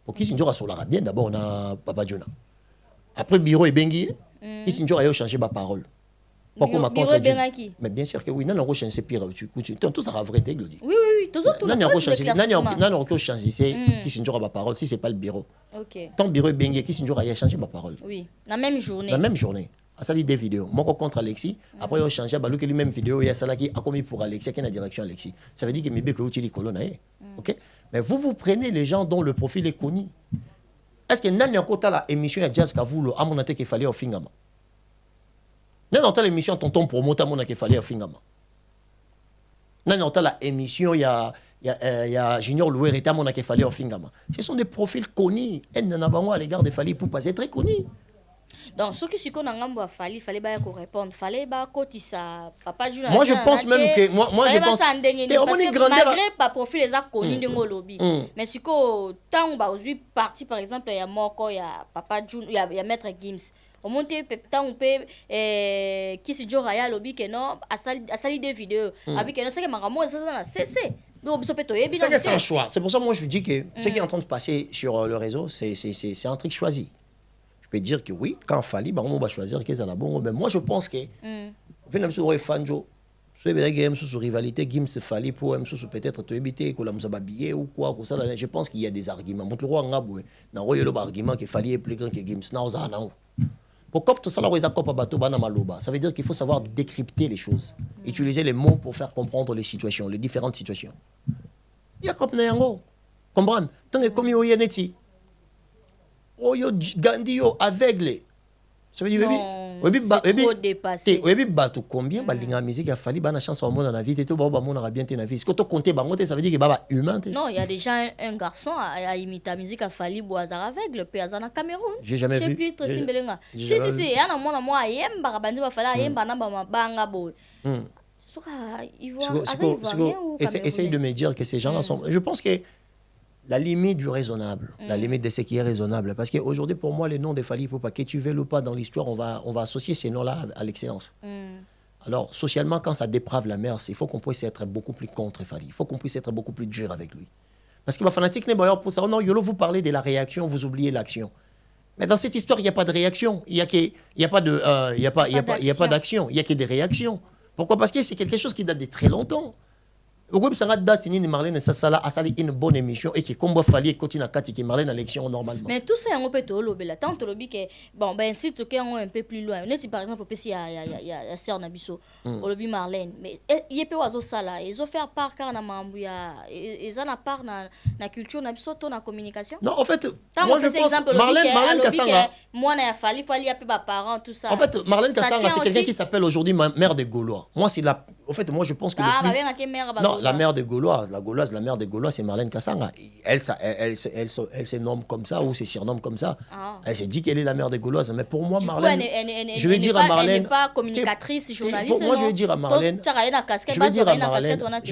Pour qui Sinjo a sur la bien d'abord on a papa Juna. Après bureau et bengi, qui Sinjo a changé ma parole. Pourquoi ma contre mais bien sûr que oui, non on change c'est pire tu tout ça va vrai dès Glody. Oui, tout ça tout. Non on change c'est qui Sinjo a ma parole si c'est pas le bureau. OK. Tant bureau et bengi qui Sinjo a changé ma parole. Oui, la même journée. La même journée. A sali des vidéos. Moi contre Alexis, après on change balou que lui même vidéo il y a ça là qui a commis pour Alexis qui est la direction Alexis. Ça veut dire que mes que utilise colonne. OK? Mais vous prenez les gens dont le profil est connu. Est-ce que nani encore la émission ya Jazz Kavulu à mon attaque qu'il fallait au fingama. Nani encore l'émission tonton promote à mon attaque qu'il fallait au fingama. Nani encore la émission il y a Junior Louerena à mon attaque qu'il fallait au fingama. Ce sont des profils connus. Et nana bango à l'égard de Fally Poupa c'est très connu. Donc ce qui qu'on a ngambo a Fally fallait pas répondre fallait pas kotisa papa Juna. Moi je pense même que moi je pense que malgré pas profil les a connu de lobby mais si ko tant ba aujourd'hui parti par exemple il y a moko il y a papa Juna il y a maître Gims au monter tant on peut qui se joue Raya lobby que non a sali des vidéos avec que non c'est que mangamo ça na cessé. C'est un choix. C'est pour ça que moi je dis que ce qui est en train de passer sur le réseau c'est un truc choisi. Je peux dire que oui, quand Fali, on va choisir qu'ils en a bon. Mais moi, je pense que. Venez me Fanjo. Si vous avez une rivalité, Gims Fali pour peut-être te éviter que la billet ou quoi. Je pense qu'il y a des arguments. Le roi Ngaboué, il y a un argument que Fali est plus grand que Gims. Pour tout ça, ça veut dire qu'il faut savoir décrypter les choses, utiliser les mots pour faire comprendre les situations, les différentes situations. Il y a comme Nayango. Comprendre. Tant que comme il y a Neti. Oh, yo Gandhi yo aveugle. Ça veut dire c'est trop dépassé. Oui, bateau combien balinga musique a fallu bana chance au monde dans la vie et tout ba monde aura bien dans la vie. Ce que tu compter bangote ça veut dire que baba humain. Non, il y a déjà un garçon à imiter la musique a fallu boazar aveugle pe azana Cameroun. J'ai jamais vu. Plus trop simbelenga. Si yana mona moi ayemba bandi ba fala ayemba na ba mabanga bo. Essaye de me dire que ces gens-là sont. Je pense que la limite du raisonnable, la limite de ce qui est raisonnable. Parce qu'aujourd'hui, pour moi, les noms de Fally Ipupa, que tu veuilles ou pas dans l'histoire, on va associer ces noms-là à l'excellence. Alors, socialement, quand ça déprave la mère, il faut qu'on puisse être beaucoup plus contre Fally. Il faut qu'on puisse être beaucoup plus dur avec lui. Parce que ma fanatique n'est pas pour ça. Non, Yolo, vous parlez de la réaction, vous oubliez l'action. Mais dans cette histoire, il n'y a pas de réaction. Il n'y a pas d'action. Il n'y a que des réactions. Pourquoi? Parce que c'est quelque chose qui date de très longtemps. Oui, ça a date ni Marlène ça ça a sali une bonne émission et qui comme Fally continue à catcher Marlène à l'élection normalement. Mais tout ça on peut te lobby là tant lobby que bon ben si tu es un peu plus loin. Si par exemple il y a sœur Nabiso au lobby Marlène mais il peut oiseau ça là ils ont faire part car na mambu ya ils en a part na culture Nabiso to na communication. Non en fait moi je pense Marlène Kassanga moi na Fally a peu ba parents tout ça. En fait Marlène Kassanga c'est quelqu'un qui s'appelle aujourd'hui mère des Gaulois. Moi c'est la en fait moi je pense que non, la mère des Gaulois, la mère des Gaulois, c'est Marlène Kassanga. Elle se nomme comme ça ou se surnomme comme ça. Elle s'est dit qu'elle est la mère des Gauloises. Mais pour moi, Marlène, je vais dire à Marlène, elle n'est pas communicatrice, journaliste. Moi, je vais dire à Marlène, je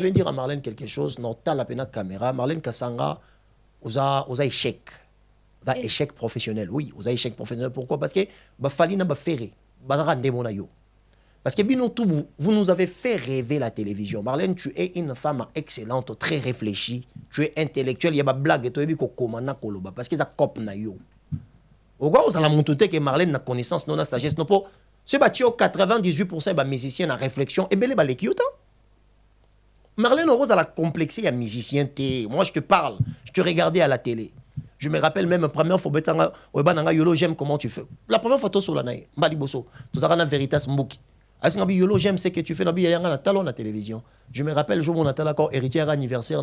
vais dire à Marlène quelque chose. Non, t'as la peine de caméra. Marlène Kassanga, vous avez échec, échec professionnel. Oui, vous avez échec professionnel. Pourquoi? Parce que Fally n'a pas fait, parce que vous nous avez fait rêver la télévision. Marlène, tu es une femme excellente, très réfléchie. Tu es intellectuelle. Il y a des blagues. Parce que ça copie na yo. Pourquoi vous allez montrer que Marlène a connaissance, non a sagesse, non pas. Ce bâti 98% de musiciens en réflexion. Et bien les qui autant. Marlène Rose a la complexité, il y a musicien. Moi je te parle, je te regardais à la télé. Je me rappelle même la première fois, j'aime comment tu fais. La première photo sur la naïe, Baliboso, tu as un Veritas Mbouki. Yolo, j'aime ce que tu fais dans la télévision. Je me rappelle le jour où on a encore héritier anniversaire,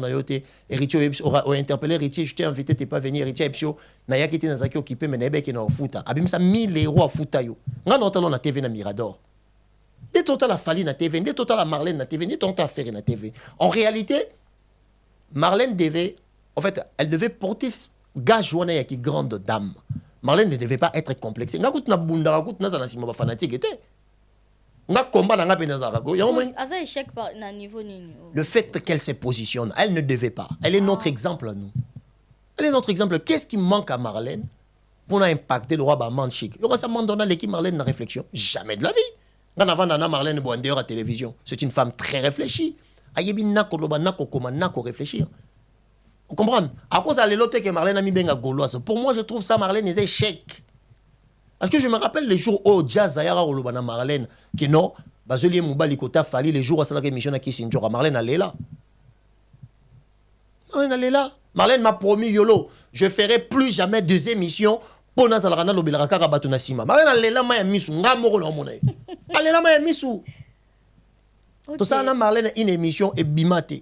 héritier a interpellé héritier, je t'ai invité, t'es pas venu, héritier Epsio, n'a qui était dans un qui occupé, mais n'a qui n'a pas fouta. Abim ça 1000 € à fouta yo. On a talon na TV na Mirador. Dès tout la Fally na TV, dès tout la Marlène na TV, dès tout la Ferré na TV. En réalité, Marlène devait, en fait, elle devait porter gage ouana qui grande dame. Marlène ne devait pas être complexée. N'a coûte na bunda, coûte na zanasima fanatique était. Le fait qu'elle se positionne, elle ne devait pas. Elle est notre exemple à nous. Elle est notre exemple. Qu'est-ce qui manque à Marlène pour impacter le roi Bamanchik? Il y aura ça dans l'équipe Marlène dans réflexion. Jamais de la vie. Quand avant Marlène Boandeur à la télévision, c'est une femme très réfléchie. Ayebi nako loba nako koma nako réfléchir. Vous comprenez? À cause de l'autre que Marlène a mis benga gauloise. Pour moi, je trouve ça Marlène est échec. Parce que je me rappelle les jours où Jazz Zayara ou Lobana Marlène, qui non, Bazelier Moubali Kota Fally, les jours où ça a émission à Kissinjora, Marlène allait là. Marlène allait là. Marlène m'a promis, Yolo, je ferai plus jamais 2 émissions pour Nazalana Lobelaraka Rabatuna Sima. Marlène allait là, Maya Missou, Ngamoro Lomonaï. Allez là, Maya Missou. Tout ça, Marlène une émission et bimate.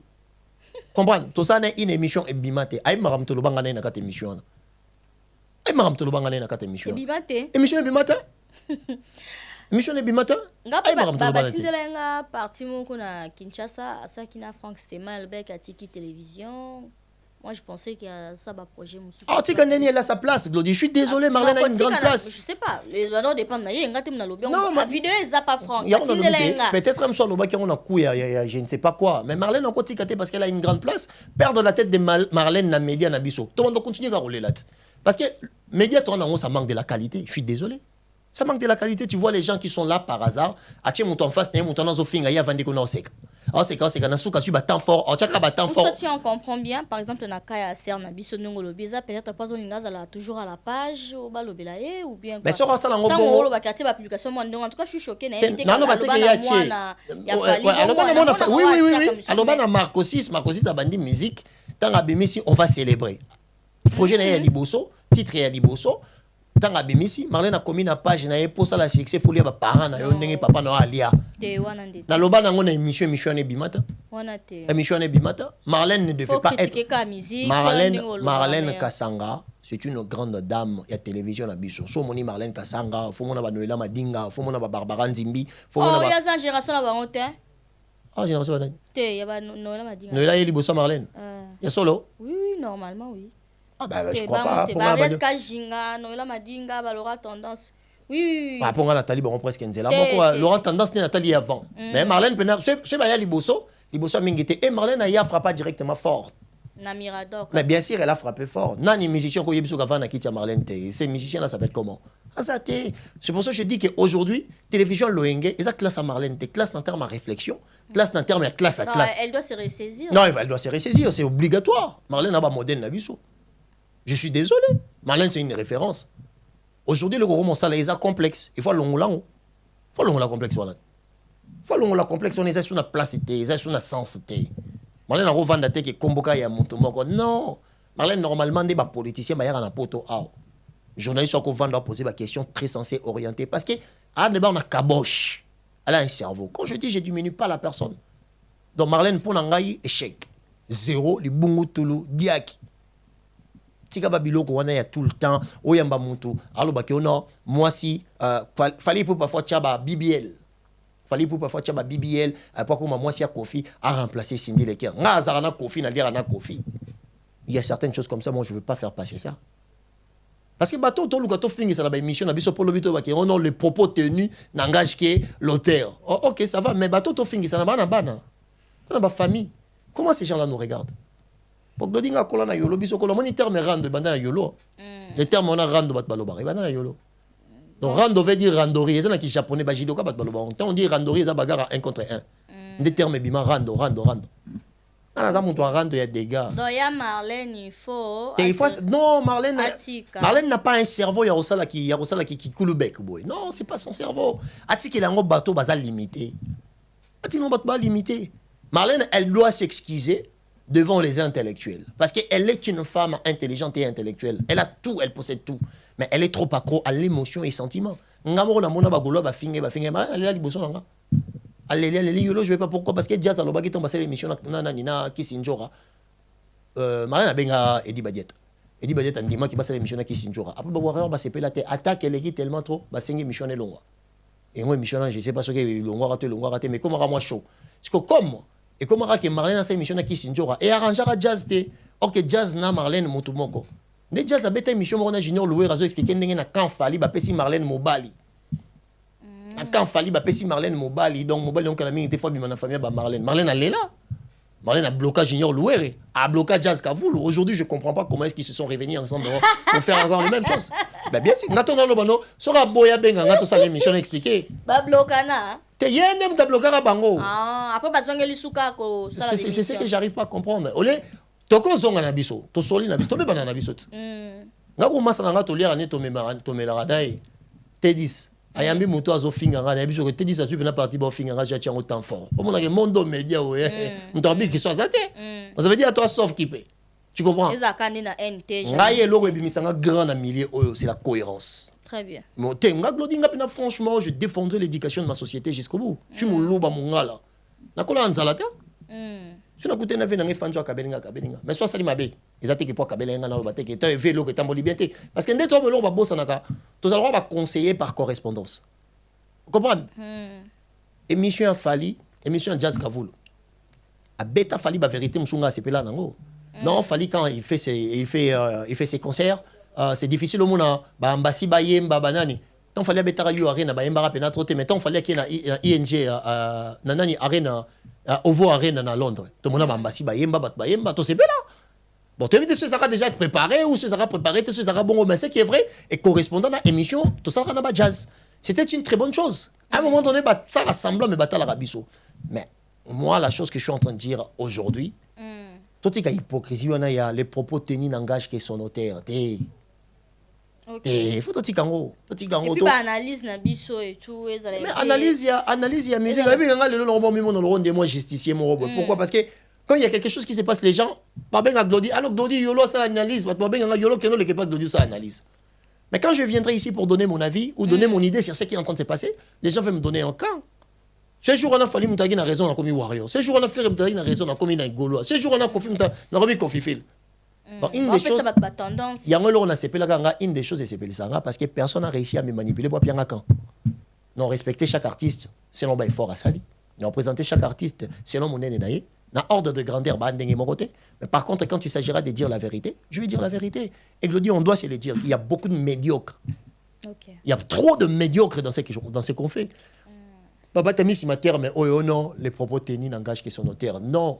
Comprends? Tout ça, une émission et bimate. Aïe, Maram Tolobanga n'a pas émission. Maram Tolobanga n'a pas émission. Émission Bimata. Émission Bimata. Nga parti moko na Kinshasa, ça qui na Frank Stéma, le bec à Tiki Télévision. Moi je pensais qu'il y a ça va projet monsieur. Ah Tika Neni elle a sa place, Glody. Je suis désolé, Marlène a une grande place. Je sais pas, les valeurs dépendent na yé ngati na lobby. La vidéo est pas Frank. Peut-être même soit loba qui on a couille, je ne sais pas quoi, mais Marlène encore Tikate parce qu'elle a une grande place, perdre la tête de Marlène na média na biso. Tout le monde continue à rouler là. Parce que média ça manque de la qualité, je suis désolé. Ça manque de la qualité, tu vois les gens qui sont là par hasard, à tiens mon en face, mon en zo finga ya vandi ko na oseka. oh c'est quand na souka su ba temps fort oh tchaka ba temps fort si on comprend bien par exemple na kaya ser na biso ngolo biza peut-être pas olinga za toujours à la page ou ba lobela ou bien mais sur ça la ngombo tant on ba kati ba publication moi en tout cas je suis choqué na non non ba teke ya tché oui alors na Marco 6 a bandi musique tant abimisi on va célébrer projet na ya liboso titre ya liboso tant abimisi Marlène a commis na page na pour ça la succès folie ba parents na yo ndenge papa na alia na loba na ngona émission ne bimata émission ne bimata Marlène ne devait pas être Marlène Kasanga c'est une grande dame ya télévision na biso so moni Marlène Kasanga fo mona ba Noela Madinga fo mona ba Barbara Nzimbi fo mona ba ya za génération la ba honte ah génération ba te ya ba Noela Madinga Noela yeli bossa Marlène ya solo oui normalement oui. Ah bah je crois pas. Pour Mariette Kajinga, Noëlla Madinga, Laurent Tendance. Oui. Ah pour moi Nathalie bon presque nzela. Moi Laurent Tendance ni Nathalie avant. Mais Marlène Pena, c'est ba ya liboso mingité et Marlène a frappé directement fort. Na Mirador. Mais bien sûr elle a frappé fort. Nani musicien ko yebiso kava na kitia Marlène te. Ces musiciens là s'appellent comment? Azate. C'est pour ça que je dis que aujourd'hui télévision Loenge, esa classe à Marlène te classe en termes de réflexion, classe en termes de classe à classe. Elle doit se ressaisir. Non, elle doit se ressaisir, c'est obligatoire. Marlène a ba modèle na biso. Je suis désolé. Marlène, c'est une référence. Aujourd'hui, le gros monstre, il est complexe. Il faut l'ongulango. Il faut l'ongulango complexe. Il faut l'ongulango complexe. On est sur la place, on est sur la sens. Marlène a revendu que Komboka y a mon tomo. Non. Marlène, normalement, des politiciens, il y a un poto. Journaliste, on doit poser des questions très sensées, orientées. Parce que, à on a caboche. Elle a un cerveau. Quand je dis, je ne diminue pas la personne. Donc, Marlène, pour n'engager, échec. Zéro, les bungu tulu, diaki. Tika babiloko wana ya tout le temps oyamba mutu alo bakiono moi si fallait pour parfois tchaba BBL pour que moi si a Kofi a remplacé Cindy Leker nga zarana Kofi na lira na Kofi. Il y a certaines choses comme ça, moi je veux pas faire passer ça parce que bateau to lukato fingi ça la émission na biso polo bito baki on a le propos tenu n'engage que l'auteur. Oh, OK ça va mais bateau to fingi ça na bana ba famille. Comment ces gens là nous regardent? Pour que dinga kola na yolo biso kola moni terme rando banda yolo. Le terme on a rando bat baloba banda yolo. Donc rando veut dire randori, et ça qui japonais ba jidoka bat baloba. On dit randori ça bagarre 1 contre 1. Des termes bima rando. Ana za muntu rando ya dégâts. Donc ya Marlène il faut non Marlène n'a pas un cerveau ya rosala qui coule bec boy. Non, c'est pas son cerveau. Atiki lango bateau baza limité. Atiki no bateau ba limité. Marlène elle doit s'excuser devant les intellectuels. Parce qu'elle est une femme intelligente et intellectuelle. Elle a tout, elle possède tout. Mais elle est trop accro à l'émotion et sentiment. Ngamoro na mona bagolo ba finge elle a liboso nga. Allez yolo je vais pas pourquoi parce que jazz aloba qui tombe passer l'émission na Kisinjora. Marlène benga Edi Badiet. Edi Badiet andima qui passe l'émission na Kisinjora. Après ba warrior ba sepela te attaque elle qui tellement trop ba sengi émission ne longa. Et moi émission je sais pas ce que longa raté mais comment moi chaud. Parce que comme et comment que Marlène a sa émission na Kisinjora et arrangera jazz te ok jazz na Marlène mutumoko ne jazz a beta émission mona junior loué razo expliquer ndenge na kan fali ba pesi Marlène Mobali na kan fali ba pesi Marlène Mobali donc Mobali donc la mingi des fois bima na famille ba Marlène elle est là. Marlène a bloqué junior loué a bloqué jazz Kavoul. Aujourd'hui je comprends pas comment est-ce qu'ils se sont réunis ensemble pour faire encore les mêmes choses. Ben bien sûr ngato na lobano sora boya benga ngato sa l'émission expliquer ba blokana te yene mta blokara bango. Ah, après bazongeli suka ko sala l'émission. C'est ce que j'arrive pas à comprendre. Olé toko zonga na biso, to soli na biso, to beba na biso. Ngako masa na ngato lira ne to mela dai. T10. Ayambi muto azo finga ngana biso ko T10 azu na parti ba finga ngaja tiango temps fort. Au na ke mondo média ouais. Ntombi qui soit zaté. Ça veut dire toi sauf qui peut. Tu comprends? Les akandi na NT. Ngaye loko ebimisanga grand na milieu oyo, c'est la cohérence. Très bien. Mais franchement, je défendrai l'éducation de ma société jusqu'au bout. Je suis mon loup mongala. Nakola anzalata. Je n'ai pas écouté na fanjo kabelinga. Mais soit sali mabe. Ils attaquent pour kabelinga na lobate que t'as vélo que t'as mon liberté. Parce que dès toi me ba bossa naka, tous allons va conseiller par correspondance. Vous comprenez? Émission Fali, émission Jazz Kavoul. A beta Fali ba vérité msunga sepela nango. Non, Fali quand il fait ses concerts. C'est difficile au monde ba ambassi ba yemba banani tant fallait betara yu arena ba yemba rapena troté mais tant fallait qu'il y a ING nanani arena Ovo arena na Londres tout monde ba ambassi ba yemba to c'est là bon tu éviter ce ça déjà être préparé ou ce ça préparé ce ça bon mais c'est qui est vrai et correspondant à émission tout ça na ba jazz c'était une très bonne chose à un moment donné ba ça rassemble mais batala rabiso mais moi, la chose que je suis en train de dire aujourd'hui, tout ce qui est hypocrisie, il y a les propos tenus n'engagent que son notaire. Il faut tout ce qui est et puis analyse na biso et tout mais analyse il y a musique moi justicier pourquoi parce que quand il y a quelque chose qui se passe les gens pas bien Glody alors Glody yolo ça analyse pas bien yolo que non les pas Glody ça analyse mais quand je viendrai ici pour donner mon avis ou donner mon idée sur ce qui est en train de se passer les gens vont me donner un camp. Ce jour on a fallu m'tagui na raison comme warrior ce jour on a fait m'tagui na raison comme na golo ce jour on a confié na remis confifil. Donc, une des choses, il y a une des choses, parce que personne n'a réussi à me manipuler pour bien quand. Non, respecter chaque artiste selon le fort à Sali. Non, présenter chaque artiste selon mon aîné. Dans ordre de grandeur, mon côté. Mais par contre, quand il s'agira de dire la vérité, je vais dire la vérité. Et Glody, on doit se le dire. Il y a beaucoup de médiocres. Okay. Il y a trop de médiocres dans ce qu'on fait. Papa t'a mis sur ma terre, mais oh non, les propos tenus n'engagent que son notaire. Non.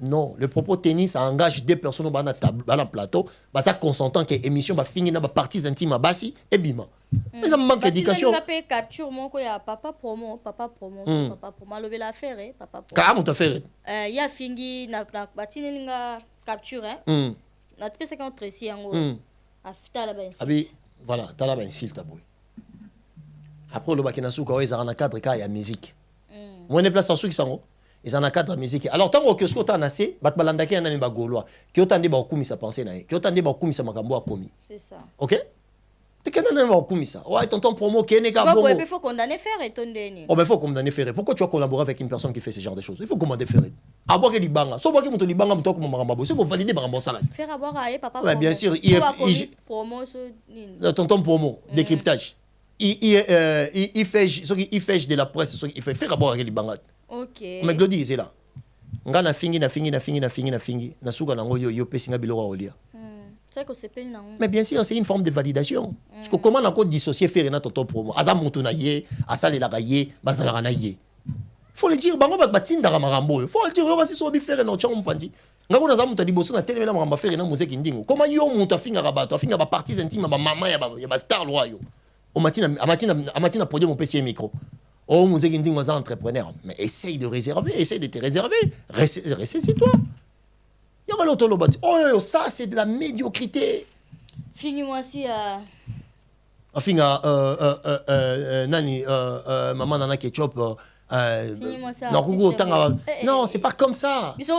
Non, le propos tennis, ça engage des personnes dans le plateau, ça consentant que l'émission va finir dans la partie intime à Bassi et bima. Mais ça me manque d'éducation. Il capture mon papa promo, papa promo, le l'affaire, papa promo. Comment t'as fait? Il y a fini na batini nga capture hein. Na tpesa quand tresi yango. Afita la ben. Abi, voilà, t'as la ben s'il taboui. Après le bakina souka ouais, ça en a cadre cas il y a musique. Moi ne place en sous qui sont ils en a cadre musique. Alors tant que ce qu'on a assez, bat balandaki en a gaulois. Qui autant de bakumi sa pensée nae. Qui autant de bakumi sa makambo a commis. C'est ça. OK? Tu connais pas bakumi ça. Ouais, tonton promo qui n'est qu'à bon. Il faut condamner faire et ton déni. Oh ben faut condamner faire. Pourquoi tu vas collaborer avec une personne qui fait ce genre de choses? Il faut commander faire. À boire que libanga. So boire que monto libanga monto comme maramba. C'est qu'on valide maramba salade. Faire à boire à papa. Ouais, bien sûr, promo tonton promo décryptage. Il fait de la presse, il fait faire à boire avec libanga. OK. Mais Glody c'est là. Nga na fingi na suka nango yo pesinga biloko olia. C'est que c'est peine. Mais bien sûr, c'est une forme de validation. Parce que comment on a dissocier faire na toto promo. Aza mutu na ye, asale la gaye, bazala na ye. Faut le dire bango batinda ka marambo. Faut le dire yo basi so bi faire na chango mpandi. Nga kuna za mutu liboso na tele na maramba faire na muziki ndingo. Comment yo mutu afinga ka bato, afinga ba parties intimes ba mama ya ba star loyo. O matina produire mon PC micro. Oh, vous êtes un entrepreneur. Mais essaye de réserver, essaye de te réserver. Ressaisis-toi. Il y a l'autre lobati. Oh, ça, c'est de la médiocrité. Finis-moi si à. Enfin, Nani, maman Nana Ketchup. Non, c'est pas comme ça. C'est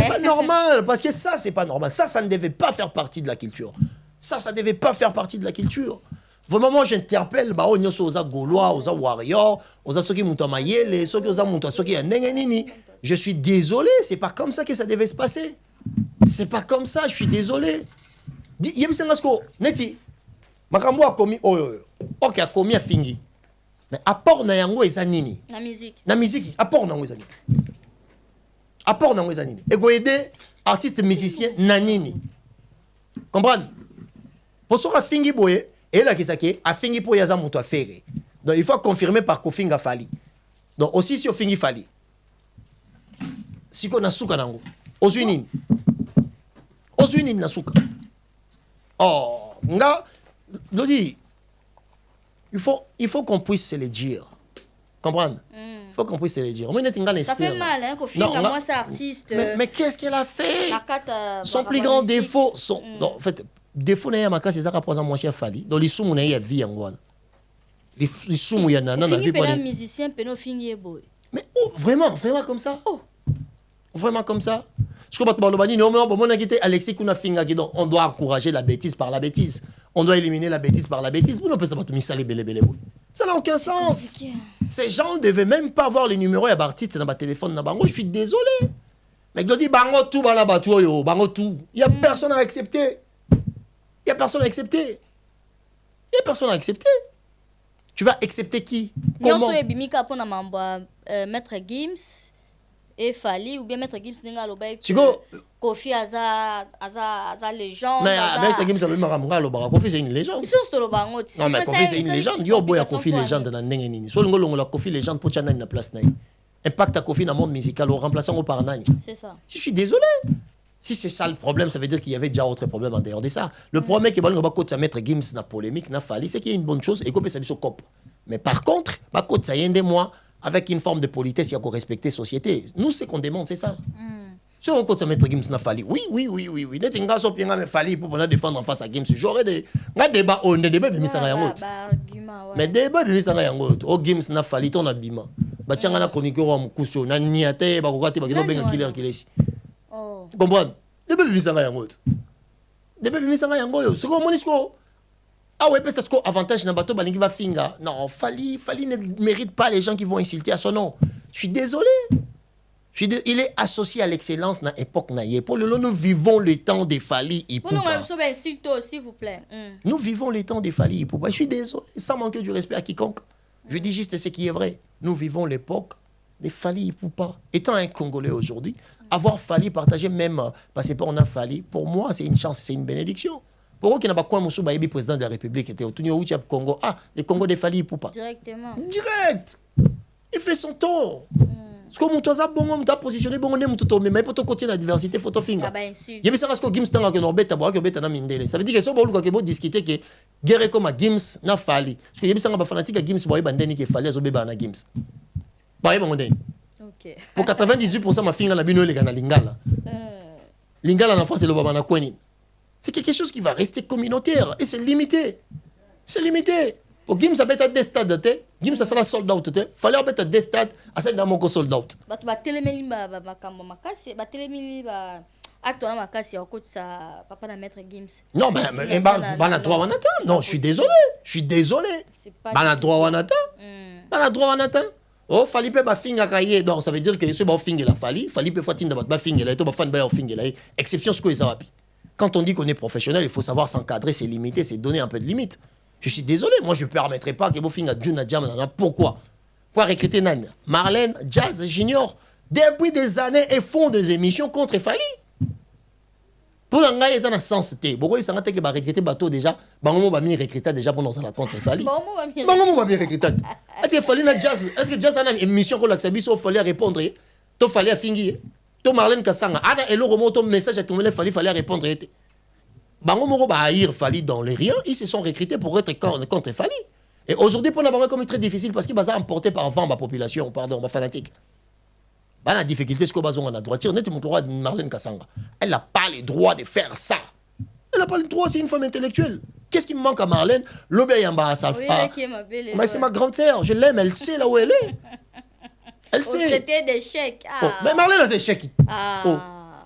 pas normal. Parce que ça, c'est pas normal. Ça ne devait pas faire partie de la culture. Ça ne devait pas faire partie de la culture. Vraiment, moi, j'interpelle aux Gaulois, aux Warriors, aux Asoki Moutamayele, je suis désolé, c'est pas comme ça que ça devait se passer. C'est pas comme ça, je suis désolé. Neti, makambo a commis, ok, a commis a fingi. Mais apport na yango ezanini. Na musique. Na musique, apport na yango ezanini. Apport na yango ezanini. Et go aider artiste musicien nanini. Comprendre? Pour ça, a fingi boye. Et là, qui a fini pour yaza muto affaire. Donc, il faut confirmer par Kofinga Fali. Donc, aussi, si on finit Fali. Si on a souka nango. Ozuinin na souka. Oh, nga, Glody, il faut qu'on puisse se le dire. Comprendre? Il faut qu'on puisse se le dire. Ça fait mal, hein, Kofinga, moi, c'est artiste. Mais qu'est-ce qu'elle a fait? Son plus grand défaut, non, en fait, défaut na ya makasi ezaka poza moi cher Fali dans les sumu na ya vie ngwana les sumu ya nana na vie pour les musiciens peno fingi boy mais oh, vraiment comme ça vraiment comme ça je crois pas balobani non mais bon on a quitté Alexis kuna finga qui donc on doit encourager la bêtise par la bêtise on doit éliminer la bêtise par la bêtise vous ne pouvez pas tout missaler belé ça n'a aucun sens ces gens ne devaient même pas avoir les numéros ya artistes dans ma téléphone na bango je suis désolé mais Glody bango tout bana batu yo bango tout il y a personne à accepter. Il n'y a personne à accepter. Il n'y a personne à accepter. Tu vas accepter qui? Comment? Maître Gims et Fali ou bien Maître Gims n'enga l'obé. Kofi Aza légende. Mais Maître Gims le maramanga l'obara. Kofi c'est une légende. Non mais Kofi c'est une légende. Yo boya Kofi légende dans n'engeni. So l'ongolo la Kofi légende pour chana na place naï. Impact à Kofi dans le monde musical au remplaçant au par nani. C'est ça. Je suis désolé. Si c'est ça le problème, ça veut dire qu'il y avait déjà autre problème en dehors de ça. Le problème qui est que Maître Gims na polémique, na Fali, c'est qu'il y a une bonne chose et qu'on peut s'habiller sur cop. Mais par contre, ça y est moi, avec une forme de politesse, il y a qu'on respecter la société. Nous, ce qu'on demande, c'est ça. Si on compte mettre Gims na Fali, oui. Net nga so pianga me Fali pour défendre en face à Gims. J'aurais des débat on débat mais ça rien autre. Mais débat mais ça rien autre. O Gims na Fali ton abima. Ba tianga na chroniqueur wa mukuso na niate ba kokati ba kino benga killer kilesi. Oh. Tu comprends? Débat mais ça rien autre. Débat mais ça rien autre. Ce qu'on monisco. Ah ouais, peut-être que avantage na bateau balingi va finga. Non, Fali ne mérite pas les gens qui vont insulter à son nom. Je suis désolé. Il est associé à l'excellence dans l'époque. Pour le nous vivons le temps des Fali Ipupa. S'il vous plaît. Nous vivons le temps des Fali Ipupa. Je suis désolé, sans manquer du respect à quiconque. Je dis juste ce qui est vrai. Nous vivons l'époque des Fali Ipupa. Étant un Congolais aujourd'hui, avoir Fali partagé même, passer par on a Fali, pour moi, c'est une chance, c'est une bénédiction. Pour eux qui n'a pas quoi, Moussou Baïbi, président de la République, était au Tunio Outia Congo. Ah, les Congo des Fali Ipupa. Directement. Direct. Il fait son tour. Parce que mon toza bon homme t'a positionné bon homme tout mais pour te continuer la diversité photo finger. Il y avait ça parce que Gims tanga que Norbert a boire que Beta na mindele. Ça veut dire que so bolu ko discuter que guerre comme Gims na Fali. Parce que il y avait ça ba fanatique à Gims boy bandeni que Fali zo beba na Gims. Ba yeba mondeni. OK. Pour 98% ma finger na bino le kana lingala. Lingala na face le baba na kweni. C'est quelque chose qui va rester communautaire et c'est limité. C'est limité. Pour Gims a beta des stades te Gims a sala sold out te fallait beta des stades a ça dans mon sold out ba telemeli ba makambo makasi ba telemeli ba acte na makasi au coach sa papa na maître Gims. Non mais bana droit on attend. Non, je suis désolé. Bana droit on attend. Bana droit on attend. Oh fallait pas ba finga kaye donc ça veut dire que c'est ba finga la fallait pas fatinda ba finga la to ba fan ba finga la exception ce que ça rapi. Quand on dit qu'on est professionnel, il faut savoir s'encadrer, c'est limiter, c'est donner un peu de limite. Je suis désolé, moi je ne permettrai pas que vous finissez à Juna Jam. Pourquoi? Pour recruter Nan, Marlène, Jazz, Junior, depuis des années, ils font des émissions contre Fali. Pour l'engagement, ils ont un sens. Pourquoi ils sont recruter bateau déjà? Bangomo va bien recruter déjà pour nous contre Fali. Bangomo va bien recruter. Est-ce que Fali na Jazz? Est-ce que Jazz a une émission pour l'accès? Il fallait répondre. Il fallait finir. To Marlène Kassanga. Ada et le remonte message à tout le monde. Il fallait répondre. Bango Moro va haïr Fali dans les riens, ils se sont recrutés pour être contre Fali. Et aujourd'hui, pour l'avoir comme très difficile parce qu'il va emporté par vent ma population, pardon, ma fanatique. Bah, la difficulté, c'est qu'on a droit de tirer. Mon droit de Marlène Kassanga. Elle n'a pas le droit de faire ça. Elle n'a pas le droit, c'est une femme intellectuelle. Qu'est-ce qui me manque à Marlène? L'obéyamba à sa femme. Mais c'est ma grande sœur, je l'aime, elle sait là où elle est. Elle sait. Traité d'échec. Oh, mais Marlène a des échecs. Oh.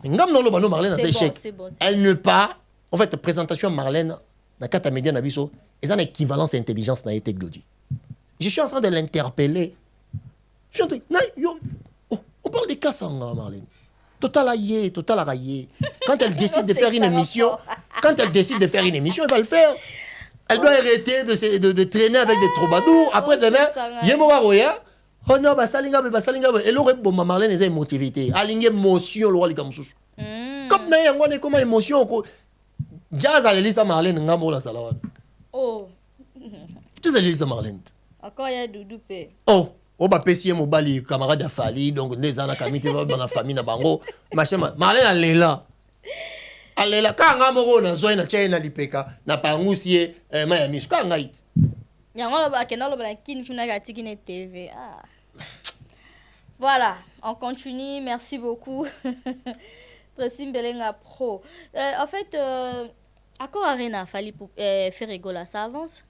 Marlène a des échecs. Elle ne pas. En fait, présentation Marlène, dans quatre médias, ils ont une équivalence à intelligence dans été glodi. Je suis en train de l'interpeller. On parle des Kassanga, Marlène. Total raillé. Quand elle décide de faire une émission, elle va le faire. Elle doit arrêter de traîner avec des troubadours. Après, Yemora Roya. Oh non, Basalinga. Elle aurait bon, Marlène, elle a une motivité. Elle a une émotion, le roi Ligamsous. Comme on est comme émotion. Jazz à l'Élisa Marlène, Ngamo la Salawan. Oh. Tu sais l'Élisa Marlène. Encore il y a Doudou P. Oh. On va pécier mon bali, camarade à Fali, donc les années kamite dans la famille na bango. Machin Marlène elle est là. Elle est là quand Ngamo na zoé na China lipeka na pangusie Miami ska ngait. Yango lo ba kena lo ba kin funa ga tikine TV. Ah. Voilà, on continue, merci beaucoup. Tracy Mbelenga Pro. En fait, Accor Arena, Fali Ferregola, ça avance?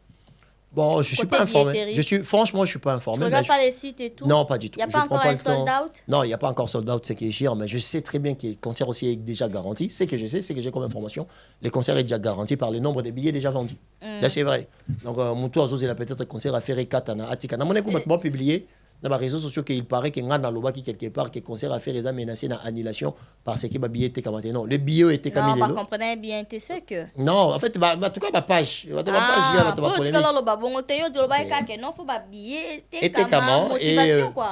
Bon, je ne suis pas informé. Franchement, je ne suis pas informé. Tu ne regardes pas les sites et tout? Non, pas du tout. Il n'y a pas encore un sold out? Non, il n'y a pas encore sold out, c'est qui est cher, mais je sais très bien que le concert aussi est déjà garanti. Ce que je sais, c'est que j'ai comme information, le concert est déjà garanti par le nombre de billets déjà vendus. Là, c'est vrai. Donc, mon tour, il a peut-être un concert à faire Katana, Atikana. Mon écoute, je vais publier. Dans les réseaux sociaux, qu'il paraît qu'il y a un qui quelque part, que le concert a fait les menacés d'annulation parce que le billet était comme non. Le billet était comme il est. Non, on comprenait bien, tu sais que. Non, en fait, en tout cas, ma page. Ma page,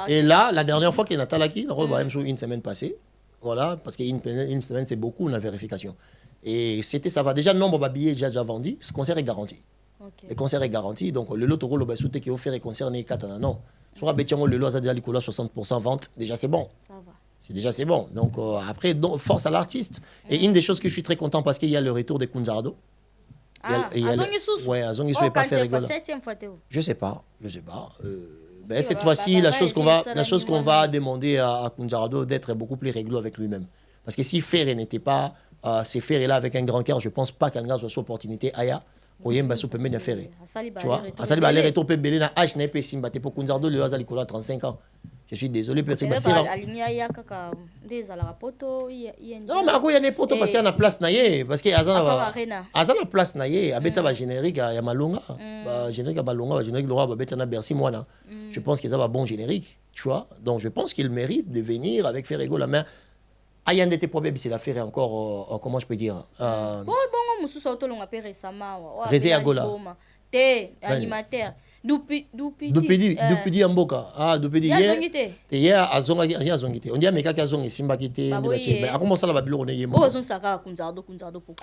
et là, la dernière fois qu'il y a Natalaki, une semaine passée, voilà, parce qu'une semaine, c'est beaucoup la vérification. Et ça va déjà, le nombre de billets déjà vendu, ce concert est garanti. Okay. Le concert est garanti, donc le lot de Bassoute qui est offert et concerné Katana, non. Sur Abetiango, le lot a déjà 60% vente, déjà c'est bon. Ça va. C'est bon. Donc après, force à l'artiste. Et une des choses que je suis très content parce qu'il y a le retour de Kunzardo. Ah, Azongisous. Ouais, Azongisous n'est pas fait rigoler. Septième fois, Théo. Je sais pas. Ben, cette fois-ci, la chose qu'on va demander à Kunjarado d'être beaucoup plus réglo avec lui-même. Parce que si Ferré n'était pas, c'est Ferré là avec un grand cœur, je ne pense pas qu'un gars soit opportunité aya. Oyemba so permet de faire. Tu vois, Asali ba aller retour pe belé na H na pe simba te pour Kunjarado le Azali kola 35 ans. Je suis désolé peut-être que c'est non mais ako ya ne poto parce qu'il y a na place na ye parce que azana place na ye abeta ba générique ya malonga ba générique ba longa ba générique Laura ba beta na Bercy moi je pense que ça va bon générique, tu vois. Donc je pense qu'il mérite de venir avec Ferrego la main. Ah, il y a un de tes problèmes, c'est l'affaire encore, comment je peux dire bon, Moussou Auto l'a appelé récemment. Rézé Agola. T'es animateur. Dupidi Amboka. Ah, Dupidi. Hier, Azongite. On dit à Meka qu'Azong et Simba qui était. À comment ça la Babylone on est mort.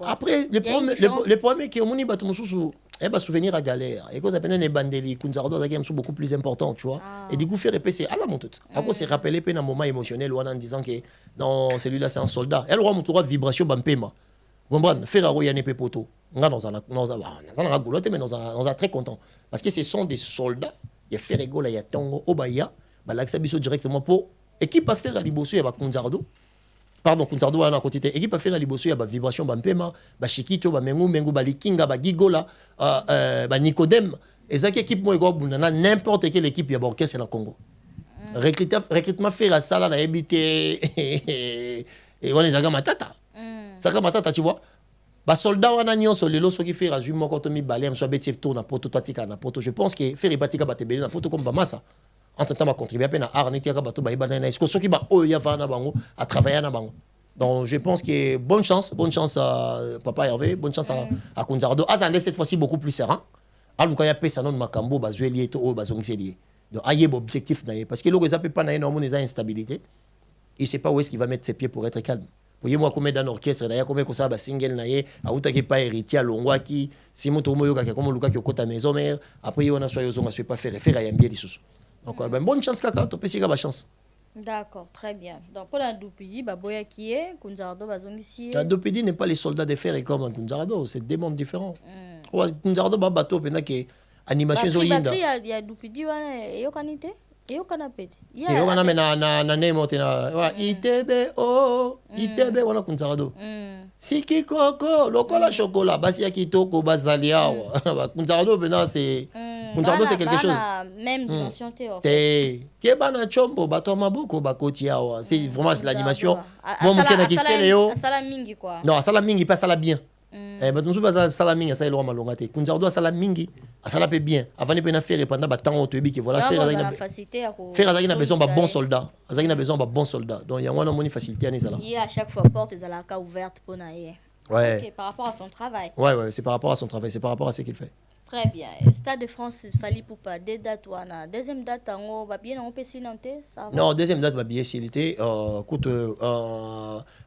Après, le problème est que Moni Batumoussou, elle va souvenir à galère. Et quand on appelle les bandeli, Kunzardo, c'est beaucoup plus important, tu vois. Et du coup, faire répéter à la montée. À quoi c'est rappelé un moment émotionnel en disant que non, celui-là c'est un soldat. Elle aura mon vibration bampema. Comprendre, faire un royaume et poto. On est très content. Parce que ce sont des soldats. Il y a Ferrego, il y a Tongo, Obaya. L'Axabiso directement pour équipe à faire à Liboso, il y a Kunzardo. Pardon, Kunzardo à côté. Équipe à faire à Liboso, il y a vibration, Bampema, Chikito, Mengu, Balikinga, Gigola, Nicodème. Et ça, équipe, moi, n'importe quelle équipe, il y a orchestre dans le Congo. Recrutement faire à ça, là, habité. Et on est à Matata. Ça, Matata, tu vois. Ba soldat wana nyonso lelo soki faire azui moko to mi balem so beti tour na poto totika na poto je pense que faire batika ba tebeli na poto comme ba massa en tant que contribuer à arneti ka bato ba ibana na esko soki ba oya vana bango à travailler na bango. Donc je pense que bonne chance à papa Hervé, bonne chance à Kunzardo. Azande cette fois-ci beaucoup plus serein. Aluka ya pesa non makambo ba zueli to o ba zongisi. Donc aye objectif na parce que le gars peut pas na énormément des instabilité. Il sait pas où est-ce qu'il va mettre ses pieds pour être calme. Voyez moi comme dans l'orchestre d'ailleurs comme ça ba single na ye auta ki pas héritier à longwaki si moto moyo ka comme luka ki okota maison mère après on a soyo zonga soit pas faire à yambie lisusu. Donc bonne chance kaka to pesi ka ba chance. D'accord, très bien. Donc pour la Dupidi ba boya ki est Kunzardo ba zongisi. La Dupidi n'est pas les soldats de fer et comme Kunzardo, c'est des mondes différents. Kunzardo ba bateau pena que animation zoyinda. Il y a Dupidi wana yo kanite. Yo kana peti. Yo kana na nemo tena. Itebe wana Kunzardo. Siki koko lokola chocolat basi ya kitoko bazali awa. Kunzardo bena c'est Kunzardo c'est quelque chose. Même dimension théorique. Ke bana chombo bato maboko bakoti awa. C'est vraiment l'animation. Moi mukena kiseleo. Asala mingi quoi. Non, asala mingi pas sala bien. Bato baza sala mingi asala lo malonga te. Kunzardo asala mingi. Ça peut bien. Avant de faire pendant temps on te dit que voilà faire a besoin de bons soldats. A besoin de bons soldats. Donc il y a une facilité à ça là. Il y a à chaque fois porte des alaka ouvertes pour naïe. Ouais. OK, par rapport à son travail. Ouais, c'est par rapport à son travail, c'est par rapport à ce qu'il fait. Très bien. Stade de France fallait pour pas des dates wana. Deuxième date on va bien on peut s'inenter ça. Non, deuxième date va bien s'iliter écoute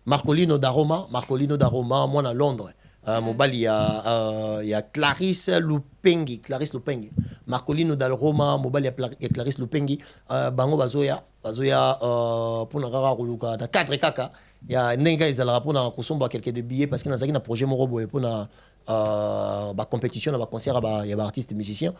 Marcolino d'Aroma, moi à Londres. Mobali il y a Clarisse Lupengi, Marcolino dal Roma, mobali il y a Clarisse Lupengi, bango bazoya pour na kaka kuluka na 4 kaka ya nenga izala pour na kosomba quelques de billets parce que na zaki na projet moko boye pour na compétition na concert il y a artiste musicien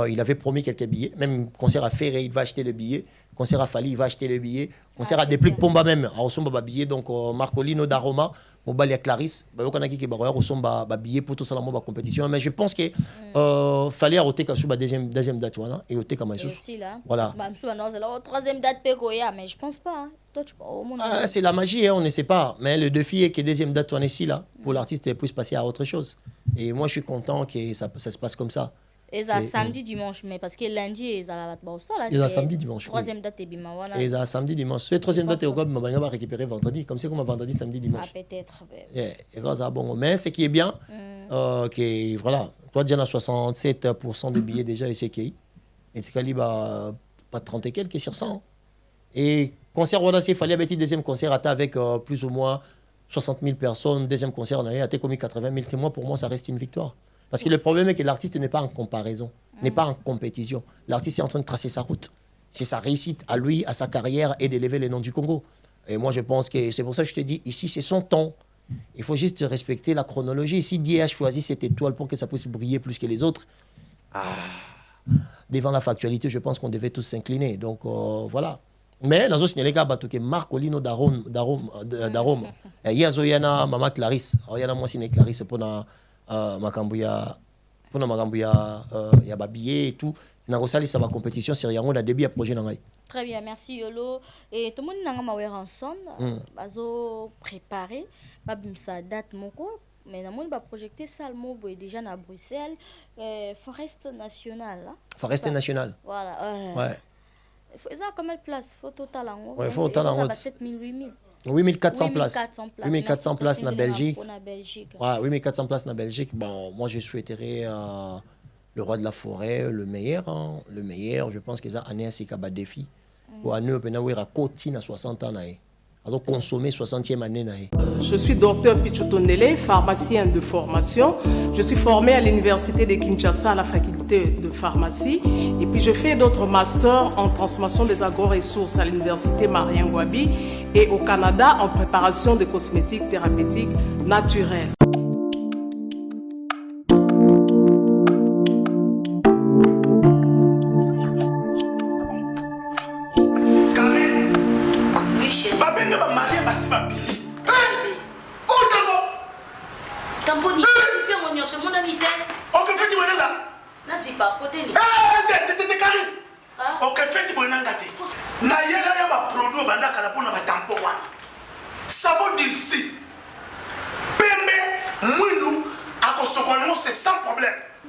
il avait promis quelques billets même concert à Ferré il va acheter le billet concert à Fali il va acheter le billet concert à Déplique Pomba même à osomba billet donc Marcolino d'Aroma mobali ya Clarisse bayokana ki ke baroya osomba billet pour tout ça la compétition mais je pense que fallait arrêter ka sur deuxième date wana et oté comme ça voilà troisième date pekoya mais je pense pas toi tu c'est la magie on ne sait pas mais le défi est que deuxième date on est ici là pour l'artiste puisse passer à autre chose et moi je suis content que ça se passe comme ça. Et ça samedi dimanche mais parce que lundi ils allaient battre ça là. Et ça samedi dimanche. Troisième date et bima wana. Et ça samedi dimanche. C'est troisième date au club on va récupérer vendredi comme c'est comme vendredi samedi dimanche. Ah peut-être. Et ça bon mais ce qui est bien que voilà, toi déjà 67% de billets déjà SCI. Et tu calibre pas 30 et quelques sur 100. Et concert on a il fallait avec deuxième concert avec plus ou moins 60 000 personnes, deuxième concert on a été commis 80 000 pour moi ça reste une victoire. Parce que le problème est que l'artiste n'est pas en comparaison, n'est pas en compétition. L'artiste est en train de tracer sa route. C'est sa réussite à lui, à sa carrière et d'élever le nom du Congo. Et moi, je pense que c'est pour ça que je te dis, ici, c'est son temps. Il faut juste respecter la chronologie. Si Dieu a choisi cette étoile pour que ça puisse briller plus que les autres, devant la factualité, je pense qu'on devait tous s'incliner. Donc voilà. Mais dans les cas, il Marc Olino d'Arome. Il y a Maman Clarisse. Il y a moi aussi Clarisse pour Macambouya. Pour Macambouya, il y a Babillet et tout. Dans la compétition, c'est rien. On a début à projet. Très bien, merci Yolo. Et tout le monde est ensemble. Bazo préparé. Babimsa date mon quoi. Mais dans le projeté Salmo est déjà à Bruxelles. Forest National. Forest National. Voilà. Ouais. Il faut combien de places? Il faut total en haut. Il faut total en haut. 7000, 8000. 8400 places. 8400 places en Belgique. Ouais, 8400 places en Belgique. Bon, moi je souhaiterais le roi de la forêt, le meilleur. Hein. Le meilleur, je pense que ça année c'est un défi. Pour année on peut avoir côté à 60 ans alors consommer 60e année. Je suis docteur Pichotondele, pharmacien de formation. Je suis formé à l'université de Kinshasa à la faculté de pharmacie. Et puis je fais d'autres masters en transformation des agro-ressources à l'université Marien Ngouabi et au Canada en préparation de cosmétiques thérapeutiques naturelles.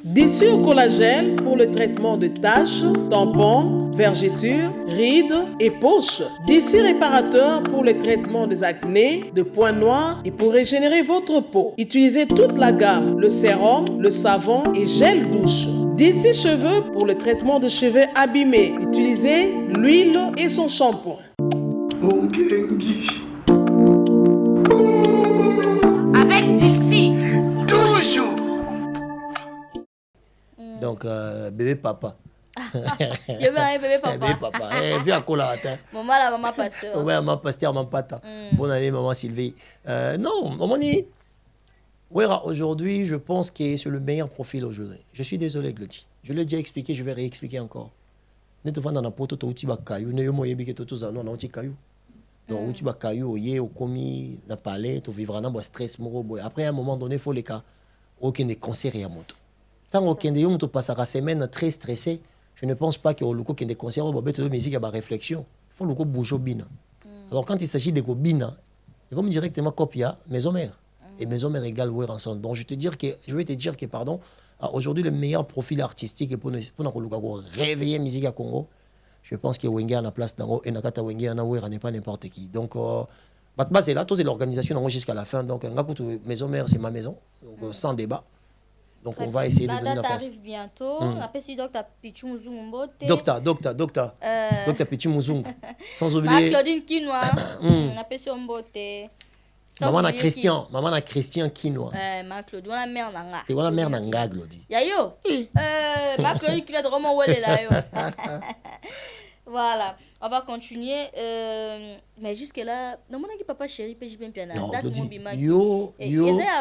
D'ici au collagène pour le traitement de taches, tampons, vergetures, rides et poches. D'ici réparateur pour le traitement des acnés, de points noirs et pour régénérer votre peau. Utilisez toute la gamme, le sérum, le savon et gel douche. D'ici cheveux pour le traitement de cheveux abîmés. Utilisez l'huile et son shampoing. Avec Dixie. Toujours. Donc, bébé papa. Bébé papa. Bébé papa. Viens à Kola. Maman la maman pasteur. Ouais, maman pasteur, maman pata. Bonne année, maman Sylvie. Non, maman ni. Aujourd'hui, je pense que c'est le meilleur profil aujourd'hui. Je suis désolé, Glody. Je l'ai déjà expliqué, je vais réexpliquer encore. Ne te vendre dans la pote, tu as un caillou. Ne yomo yebi que tu as un caillou. Donc, tu as un caillou, au commis, na palais, tu vivras dans le stress. Après, à un moment donné, il faut les cas. Aucun des conseils à moto. Tant aucun des hommes passe la semaine très stressé, je ne pense pas que au loco qui des concerts au bobette de musique à réflexion. Il faut le bouger bina. Alors quand il s'agit de bina, c'est comme directement copia maison mère et maison mère égale ouais ensemble. Donc je vais te dire que pardon, aujourd'hui le meilleur profil artistique pour nous réveiller musique à Congo, je pense que Wenge a la place dans et Nakata Wenge a n'est pas n'importe qui. Donc c'est là, c'est l'organisation jusqu'à la fin. Donc maison mère c'est ma maison, donc, sans débat. Donc on va essayer de donner la force. Arrive bientôt. Après si docteur Pichu Muzungu mbote. Docteur Pichu Muzungu. Sans oublier. Claudine Kinoa. Après si mbote. Maman na Christian Kinoa. Ma Claudine la mère nanga. Tu vois la mère nanga Claudie. Yayo. Ma Claudine qui a vraiment oué là yo. Voilà, on va continuer. Mais jusque-là, non, mon papa chéri, je bien piano. Yo,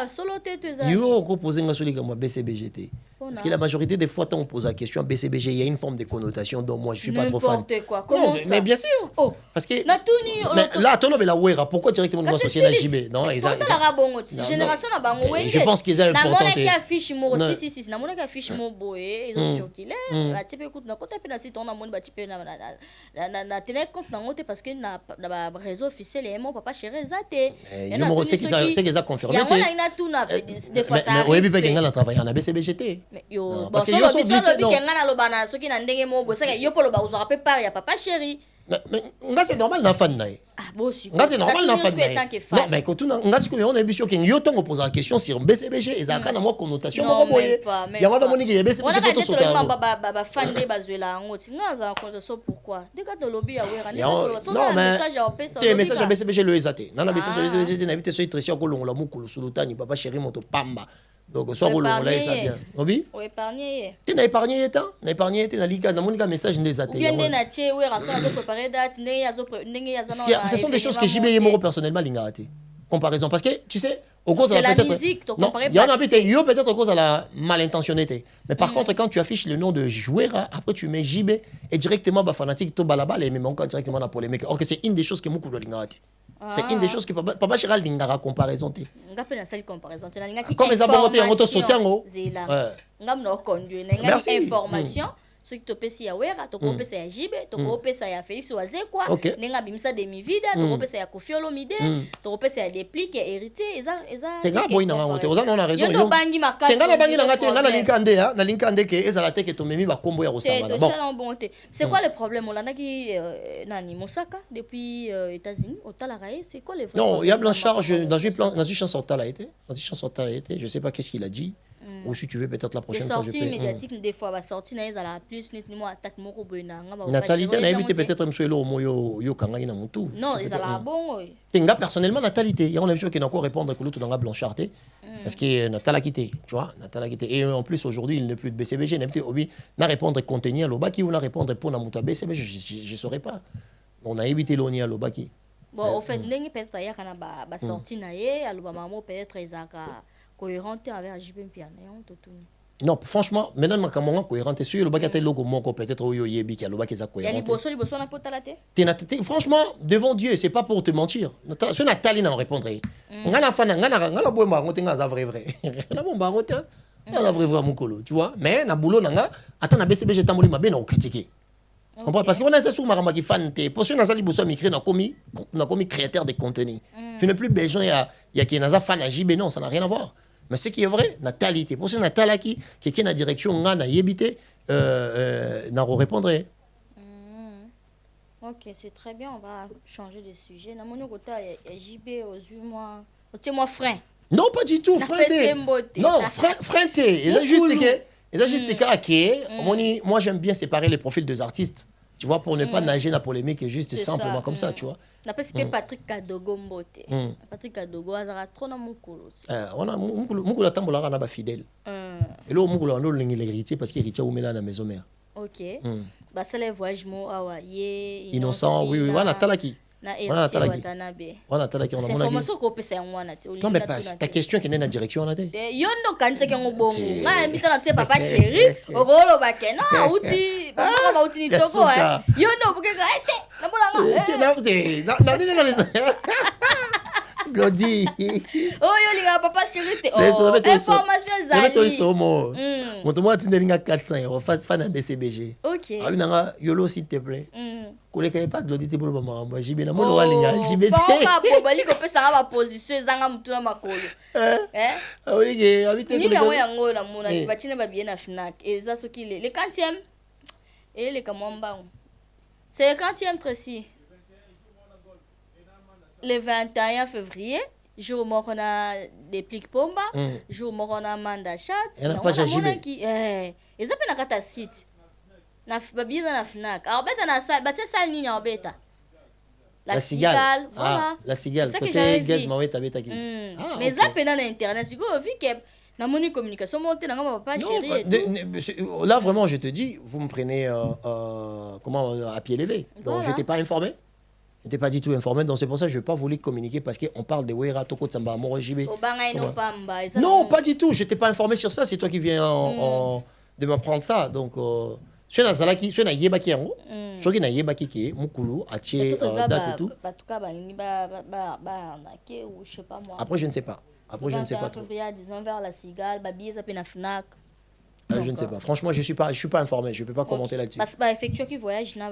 solo tête, yo, proposé un solide comme BCBGT. Parce que la majorité des fois, quand on pose la question BCBG, il y a une forme de connotation dont moi je suis pas trop fan. N'importe quoi. Comment ça? Mais bien sûr. Oh. Parce que. Mais là, attends, mais la Ouera, pourquoi directement nous associer à JB? Non, génération na bango. Je pense qu'ils ont important. Na mona affiche mo si na mona affiche mo boé, ils ont circulé. La type écoute na côté na site on a mon ba type na télé compte na ngote parce que na réseau officiel et mon papa chéri zaté. C'est qu'ils ont confirmé. Ya mona ina tout na des fois ça. Mais oui, puis quelqu'un a travaillé en BCBGT. Yo parce que yo sont glissés non quelqu'un na lobana soki na ndenge mo bo ça yo polo ba uzora pe par ya papa chéri. Mais c'est normal na fan nae. C'est normal na fan nae. Non mais quand on a émission qui yo tango pose la question sur BCBG et ça kana mo connotation mo boye. Ya wana moni ki BCBG photo sur ta. Ba fan de bazuela ngoti ngaza konto so pourquoi. Deka to lobby ya wera ni so na message ya opesa. Te message ya BCBG le ezate. Na message ya BCBG na vite so itresia ko longola mukulu sulutani papa chéri moto pamba. Donc soit ko longola ça bien. Obi? O épargner. Tu n'as épargné étant, na épargné na liga na monika message des até. Bien na tie wera so na zo préparer date ndenge ya zo ce sont des choses que JB et moi personnellement linga raté. Comparaison parce que tu sais C'est la musique, tu non, il y en a peut-être cause à la malintentionnalité. Mais par contre, quand tu affiches le nom de joueur, après tu mets JB et directement bah fanatique to balaba et même encore directement la polémique. Or que c'est une des choses que beaucoup de l'ingati. C'est une des choses que papa Chiral d'ingara comparaison té. Ngape na sali comparaison té na comme les abonnements en auto sotango. Ngam no conduire na information. Ce qui te pèse ya wera, to ko pèse ya jibe, to ko pèse ya Félix Wazekwa, nenga bimisa demi vida, to ko pèse ya Koffi Olomide, to ko pèse ya Déplique héritier, eza tenga boy na ngote, oza non a raison. Yo bangi makasi. Tenga na bangi na ngate, nga na linkande ke ezala te ke to memi ba kombo ya rosamba. Bon. C'est quoi le problème on l'a qui nani Mosaka depuis États-Unis, au Talarae, c'est quoi les vrais Non, il y a Blanchard dans une chanson Tala été, je sais pas qu'est-ce qu'il a dit. Ou si tu veux peut-être la prochaine fois je peux. Les sorties médiatiques des fois va sortir na ezala plus ni moi attaque moko boyna nga ba. Nathalie na évité peut-être msuelo moyo yo kanga ina mutu. Non, ezala bon. Tenga personnellement Nathalie il y a une chose qui n'a encore répondre que l'autre dans la Blanchard parce que Nathalie quitté, tu vois, Nathalie quitté et en plus aujourd'hui il n'est plus de BCBG, n'importe obi na répondre contenir l'obaki ou na répondre pour na muta BCBG, je saurais pas. On a évité l'oni à l'obaki. Bon, au fait ndenge peut-être ya kana ba sorti na ye, aluba mamo peut-être ezaka cohérente avec JB Mpiana non franchement maintenant quand on cohérente sur le bac logo moko peut-être oyo yebi ki aloba keza cohérente. Ya liboso na potalate. Franchement devant Dieu c'est pas pour te mentir. Sur Nathalie na répondre. Ngana fana ngana boemba ngote ngaza vrai. Na bomba ngote. Ngaza vrai mukolo, tu vois mais na boulot nanga ata na BCBG tamoli mabe na critiquer. Comprends parce qu'on a ça sur marama qui fan te pour na zali boso micro na komi créateur de contenu. Tu n'as plus besoin ya qui na za fan à JB non, ça n'a rien à voir. Mais ce qui est vrai, Nathalie, pour ça Nathalie qui est dans la direction na yebité n'a répondre. OK, c'est très bien, on va changer de sujet. Na mon côté JB aux moi frein. Non, pas du tout, frein. Non, frein. C'est juste que moi j'aime bien séparer les profils des artistes. Tu vois, pour ne pas nager la polémique juste simplement comme ça, tu vois. Parce que Patrick Kadogo mbote. Patrick Kadogo azara trop na mukolo. On a mukolo tambola na ba fidèle. Et là mukolo on lingi l'héritier parce qu'héritier ou mela na maison mère. OK. Bah ça les voyages mo awa ye innocent oui voilà talaki. Voilà Watanabe. Voilà talaki on a mon information ko pesa ngwana ti. Non mais pas ta question qui n'est dans la direction on a dit. Yo no kanise ke ngobongo. Nga mbita na tie papa chéri, okolo bakena uti papa ba uti ni toko Yo no buke ka ete. Na bolanga. Glody. Oh yo linga papa chéri te. Information zali. Mon tomo atindelinga 400 € face fan à BCBG. OK. Ah nanga yolo s'il te plaît. Koleka pas Glody te bolo ba mama JB na mono walinga JB. Ba ko bali ko pesa nga ba position zanga mutu na makolo. Olige habite ko. Ni ka yango na mona ti bachine ba bien na Fnac. Eza soki le 40e et le kamwamba. C'est le 40e précis. Le 21 février, jour où on a des pliques pomba, jour où on a manda chat. On a pas JB. Ils appellent na kata site. Na babie na Fnac. Alors beta na sa, bata sa ligne en bêta. La cigale, voilà. La cigale côté Gaz Maweta beta qui. Mais ça pena na internet, tu vois vu que na moni communication monter na papa chéri. Là vraiment je te dis, vous me prenez comment à pied levé. Donc j'étais pas informé. Je n'étais pas du tout informé, donc c'est pour ça que je n'ai pas voulu communiquer parce qu'on parle de Wera, Toko, Tsamba, Moro, JB. Non, pas du tout, je n'étais pas informé sur ça, c'est toi qui viens de m'apprendre ça. Donc, je suis na yebaki yango, je suis na yebaki ki mukulu, atie date et tout. Après, je ne sais pas. Après, je ne sais pas trop. Je ne sais pas. Franchement, je suis pas informé, je ne peux pas commenter là-dessus. Parce que effectuer qui voyage na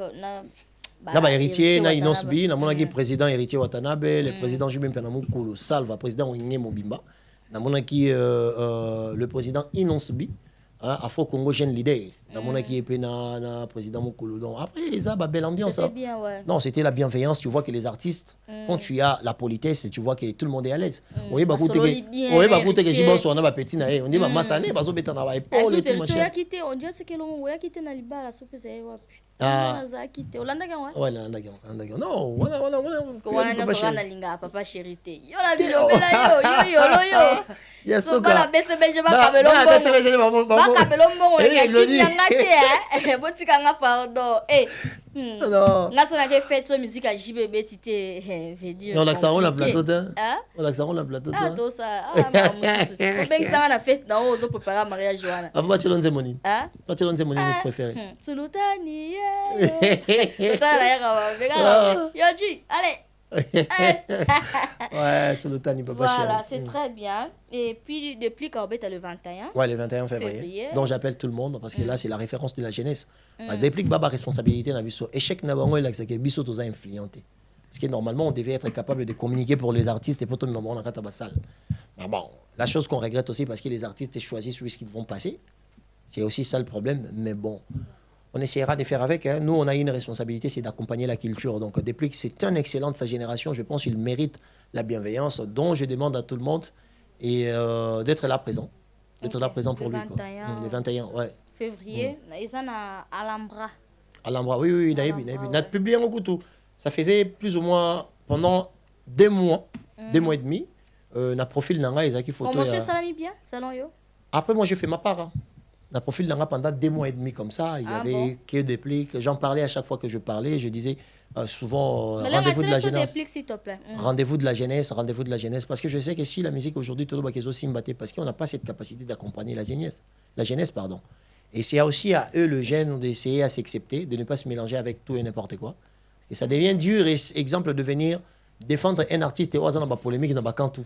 héritier na Inosbi na monaki président héritier Watanabe le président JB Mpiana Mukulu Salva président Wenge Mobimba na monaki le président Inosbi Afro Congo jeune leader na monaki epé na président Mukulu. Donc après ça belle ambiance. C'était bien, ouais. Non, c'était la bienveillance, tu vois que les artistes quand tu as la politesse, tu vois que tout le monde est à l'aise. Oui bah écoute que Jibo so na ba petit na on dit mama sané bazo beta na ba épaule et tout machin. On dit c'est que l'on voit quitter na libala sope c'est wapi. Non, voilà. Wana linga papa chéri. Yo la bilo yo. Ya soka. La BCBG ba kabelombo. Ba kabelombo ngaki ngate botika nga pardon. Non. Là, on a fait cette musique à JBB, tu t'es dit. On a que ça, on a plateau. Hein? On a que ça, on a plateau. Ah, tout ça. Ah, bien que ça, on a fait dans aux autres préparés à mariage Johanna. Avant, tu l'as dit, Monine. Hein? Tu l'as dit, Monine, notre préféré. Sulutani. Yoji, allez. Ouais, Sulutani, papa chéri. Voilà, c'est très bien. Et puis, depuis Corbet, tu le 21. Ouais, le 21 février. Donc, j'appelle tout le monde parce que là, c'est la référence de la jeunesse. Depuis que Baba responsabilité dans Bisso, échec n'a pas eu que Bisso nous a influenté. Parce que normalement, on devait être capable de communiquer pour les artistes et pour tout le monde dans la salle. Mais bon, la chose qu'on regrette aussi, parce que les artistes choisissent où est-ce qu'ils vont passer. C'est aussi ça le problème. Mais bon, on essaiera de faire avec. Hein. Nous, on a une responsabilité, c'est d'accompagner la culture. Donc, depuis que c'est un excellent de sa génération, je pense qu'il mérite la bienveillance dont je demande à tout le monde et d'être là présent. D'être là présent pour lui. Quoi. Le 21, ouais. Février, ils sont à Alhambra. Alhambra, oui, on a publié un coup. Ça faisait plus ou moins pendant 2 mois, 2 mois et demi. On a profil Nanga, ils ont qui photo. Comment c'est ça, bien, selon yo? Après, moi, j'ai fait ma part. Hein. On a profil Nanga pendant 2 mois et demi comme ça. Il y avait que des plics. J'en parlais à chaque fois que je parlais. Je disais souvent rendez-vous de la jeunesse. S'il te plaît. Rendez-vous de la jeunesse, rendez-vous de la jeunesse. Parce que je sais que si la musique aujourd'hui, tout le monde est aussi mbatté, parce qu'on n'a pas cette capacité d'accompagner la jeunesse. La jeunesse, pardon. Et c'est aussi à eux, le jeune, d'essayer à s'accepter, de ne pas se mélanger avec tout et n'importe quoi. Et ça devient dur, exemple, de venir défendre un artiste et oser dans la polémique dans le tout.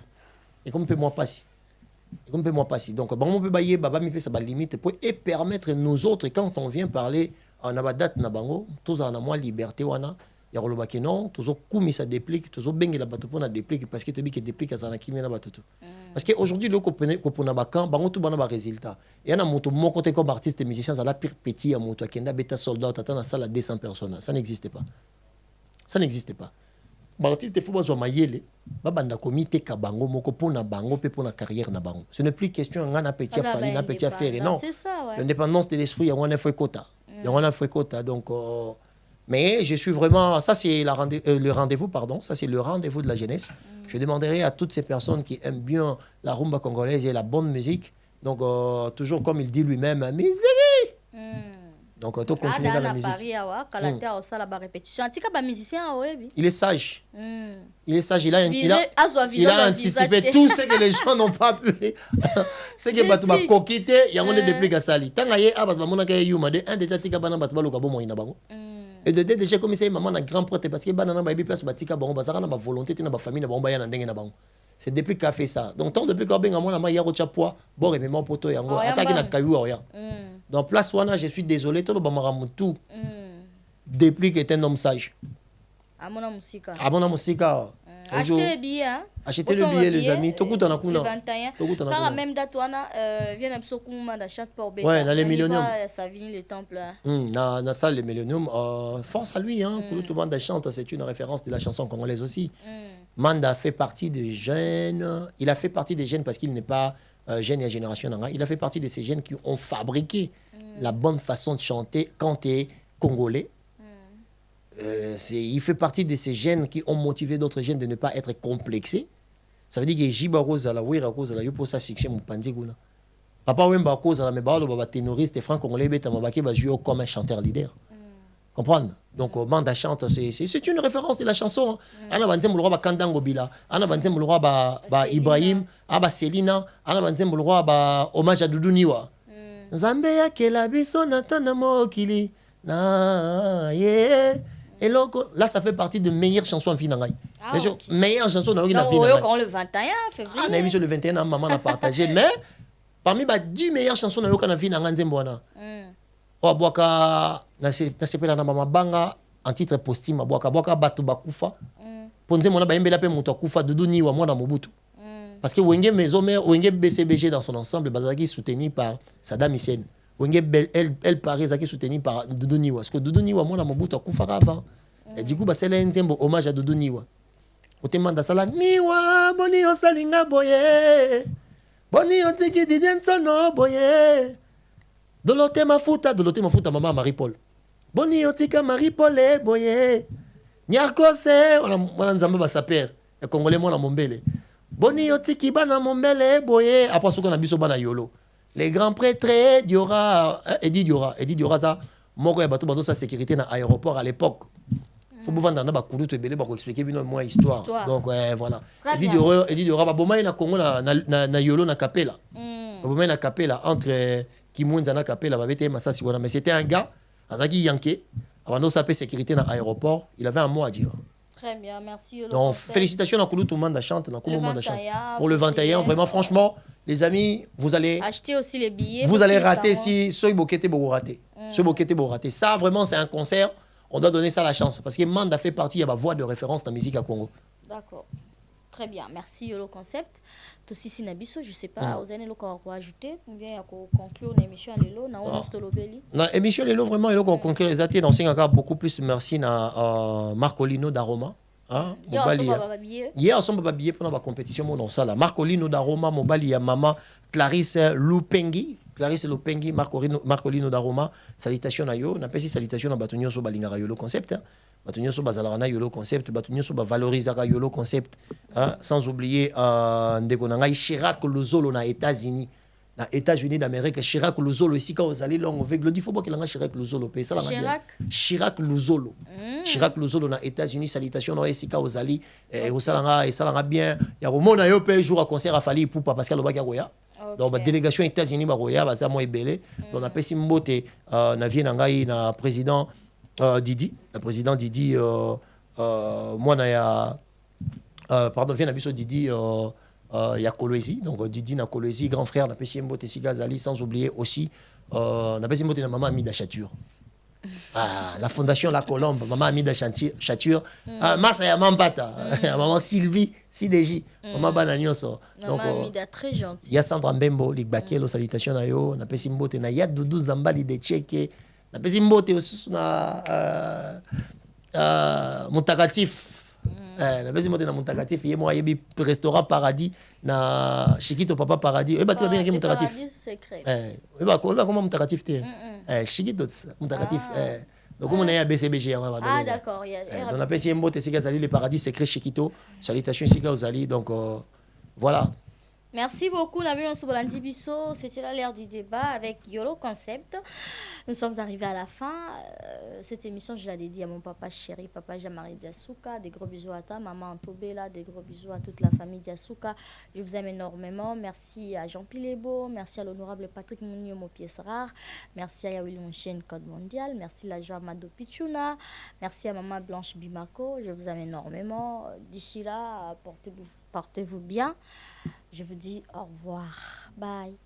Et comme peut moi passer. Donc, bon, on peut bailler, baba, mais ça va limite et permettre nous autres, quand on vient parler en abadat nabango, tous en a moins liberté, wana, il y a le non, toujours comme ça déplique, toujours bien la bateau pour la déplique, parce que tu dis que déplique à ça qui mène à bateau. Parce qu'aujourd'hui, le qu'on a bacan, bango tout ban résultat. Et y a mon côté comme artiste et musicien, ça la pire petit à mon toi qui a bêta soldat, t'attends à ça la 200 personnes. Ça n'existait pas. Ça n'existait pas. L'artiste il faut que mayele babanda komite kabango moko pona bango pe pona carrière na bango. Ce n'est plus question ngana petit fali na petit affaire non. C'est ça ouais. L'indépendance de l'esprit il y a un fois quota. Il y a un fois quota donc mais je suis vraiment ça c'est le rendez-vous pardon, ça c'est le rendez-vous de la jeunesse. Je demanderai à toutes ces personnes qui aiment bien la rumba congolaise et la bonne musique. Donc toujours comme il dit lui-même musique. Donc, on continue dans la musique. Il est sage. Il est sage. Il a anticipé tout ce que les gens n'ont pas pu. Ce que tu vas coquiter, il y a un déplique à sali. Tant qu'il y a un déjà tika banana batba loka bon moyen bango. Et de déjà comme ça maman na grand prêtre parce que banana ba place batika bango basara na ba volonté na ba famille na ba ya na ndenge na bango. C'est depuis qu'il a fait ça. Donc, tant depuis qu'il a fait ça, il y a un chapeau, bon, et mon poteau, il y a un attaque na caillou. Donc, place wana, je suis désolé, tout le monde tout. Depuis qu'il est un homme sage. À mon musique. Achetez les billets, hein. Achetez le billet, les amis. Tout coûte en a coûté. Le 21. Car la même date, vient un soukuma d'achat pour bébé. Ouais, dans les Millennium. Ça vient le temple. Dans la salle, les Millennium. Force à lui, hein. Tout le monde chante, c'est une référence de la chanson congolaise aussi. Manda fait partie des jeunes. Il a fait partie des jeunes parce qu'il n'est pas jeune et génération. Il a fait partie de ces jeunes qui ont fabriqué la bonne façon de chanter quand tu es congolais. Il fait partie de ces jeunes qui ont motivé d'autres jeunes de ne pas être complexés. Ça veut dire que Jiba Rosala, Wira Rosala, il faut ça succès mon pandiguna. Papa Wemba Rosala, mais balo baba ténoriste et franc-congolais, beta mabaki va jouer comme un chanteur leader. Comprendre? Donc, Manda chante, c'est une référence de la chanson. Ana banzem le roi Kandango Bila, Ana banzem le roi Ibrahim, Aba Selina, Ana banzem le roi hommage à Doudou Niwa. Nzambe ya kela biso natana mokili. Na yeah. Et là, ça fait partie des meilleures chansons en Finangaï. Meilleures chansons dans le 21 février. Ah, on a vu sur le 21, maman a partagé. Mais parmi les 10 meilleures chansons dans le Finangaï, Nzembouana. Boaka, na sepela na mama banga en titre postime boaka batu bakufa. Ponze mona ba yembela pe muto kufa Doudou Niwa mwana Mobutu. Parce que Wenge Mezomère, Wenge BCBG dans son ensemble bazaki soutenu par Saddam Hussein. Wenge El Paris zaki soutenu par Doudou Niwa. Parce que Doudou Niwa mwana Mobutu kufa avant. Et du coup ba c'est nzembo hommage à Doudou Niwa. Otemanda sala Niwa boni osalinga boye. Boni otiki didensono boye. Dolote mafuta mama Marie-Paul. Boni otika Marie-Paul boye. Nyakose wana nzambe ba saper. E congolais mona mombele. Boni otiki bana mombele boye. Après ce qu'on a biso bana yolo. Les grands prêtres Diora Eddie Diora ça moko ya bato bato sa sécurité na aéroport à l'époque. Faut vous vendre ba kurutu ebele ba ko expliquer bino moi histoire. Donc voilà. Eddie Diora ba bomai na Congo na yolo na Capella. Ba bomai na Capella entre Kimunza na Capella ba bete masasi wana mais c'était un gars azaki yanké avant sa sécurité na aéroport, il avait un mot à dire. Très bien, merci. Donc félicitations à Koulou, tout le monde chante, pour le 21, vraiment franchement les amis, vous allez acheter aussi les billets. Vous allez rater si ce bokete vous rater. Ce bokete vous rater. Ça vraiment c'est un concert, on doit donner ça la chance parce que Manda fait partie de ma voix de référence dans la musique à Congo. D'accord. Très bien, merci Yolo Concept. Aussi Sinabiso, je sais pas, vous avez le corps ajouter ou bien à conclure l'émission Lelo na on stolobeli. Na émission Lelo vraiment Lelo qu'on conclure les athées dans encore beaucoup plus merci na Marcolino d'Aroma. Hein, hier on sommes babillés pour la compétition mon ça là. Marcolino d'Aroma mobali ya maman Clarisse Lupengi. Clarisse Lupengi Marcolino d'Aroma. Salutations à yo, na pesi salutations à batunyo so balingara Yolo Concept. Batunyo so bazalana Yolo Concept, batunyo so valorisera Yolo Concept, hein, sans oublier ndeko na ngai Chirac Luzolo na États-Unis. Na États-Unis d'Amérique, Chirac Luzolo ici quand vous allez long avec le faut pas qu'il anga Chirac Luzolo paye ça la Chirac Luzolo. Chirac Luzolo na États-Unis, salutations na ici quand vous allez et ça langa bien. Ya romona yo paye jour à concert à Fali pour Pascal Obaka Roya. Donc la délégation États-Unis ba Roya ba ça moi belé. Donc na pesi mbote na vie na ngai na président Didi, le président Didi moi na ya pardon vient na biso Didi ya Kolwezi, donc Didi na Kolwezi, grand frère na pesi mbote Sigazali, sans oublier aussi na pesi mbote na maman Amida Chature. La fondation La Colombe, maman Amida Chature, massa ya Mambata, maman Sylvie Sideji, maman Bananioso. Donc Amida très gentil. Ya Sandra Mbembo, Ligbakelo, salutations na yo, na pesi mbote na ya Doudou Zambali de Tcheke, na pesi mbote aussi na Montagatif. Na pesi mbote na Montagatif, ye moi yebi restaurant Paradis na Chiquito Papa Paradis. Et bah tu vas bien que Montagatif. Paradis secret. Et bah comment Montagatif t'es? Chiquito Montagatif. Donc on est à BCBG. Ah d'accord, donc na pesi mbote Sigazali les Paradis secret Chiquito. Salutations Sigazali. Donc voilà. Merci beaucoup, Nabil Soubolandi Bisso. C'était là l'heure du débat avec Yolo Concept. Nous sommes arrivés à la fin. Cette émission, je l'ai dit à mon papa chéri, papa Jean-Marie Diasuka. Des gros bisous à ta maman Antobela, des gros bisous à toute la famille Diasuka. Je vous aime énormément. Merci à Jean Pilebo, merci à l'honorable Patrick Mounio, mon pièce rare. Merci à Yawili Monchen, Code Mondial. Merci à la joie Mado Pichuna. Merci à maman Blanche Bimako. Je vous aime énormément. D'ici là, portez-vous bien. Je vous dis au revoir. Bye.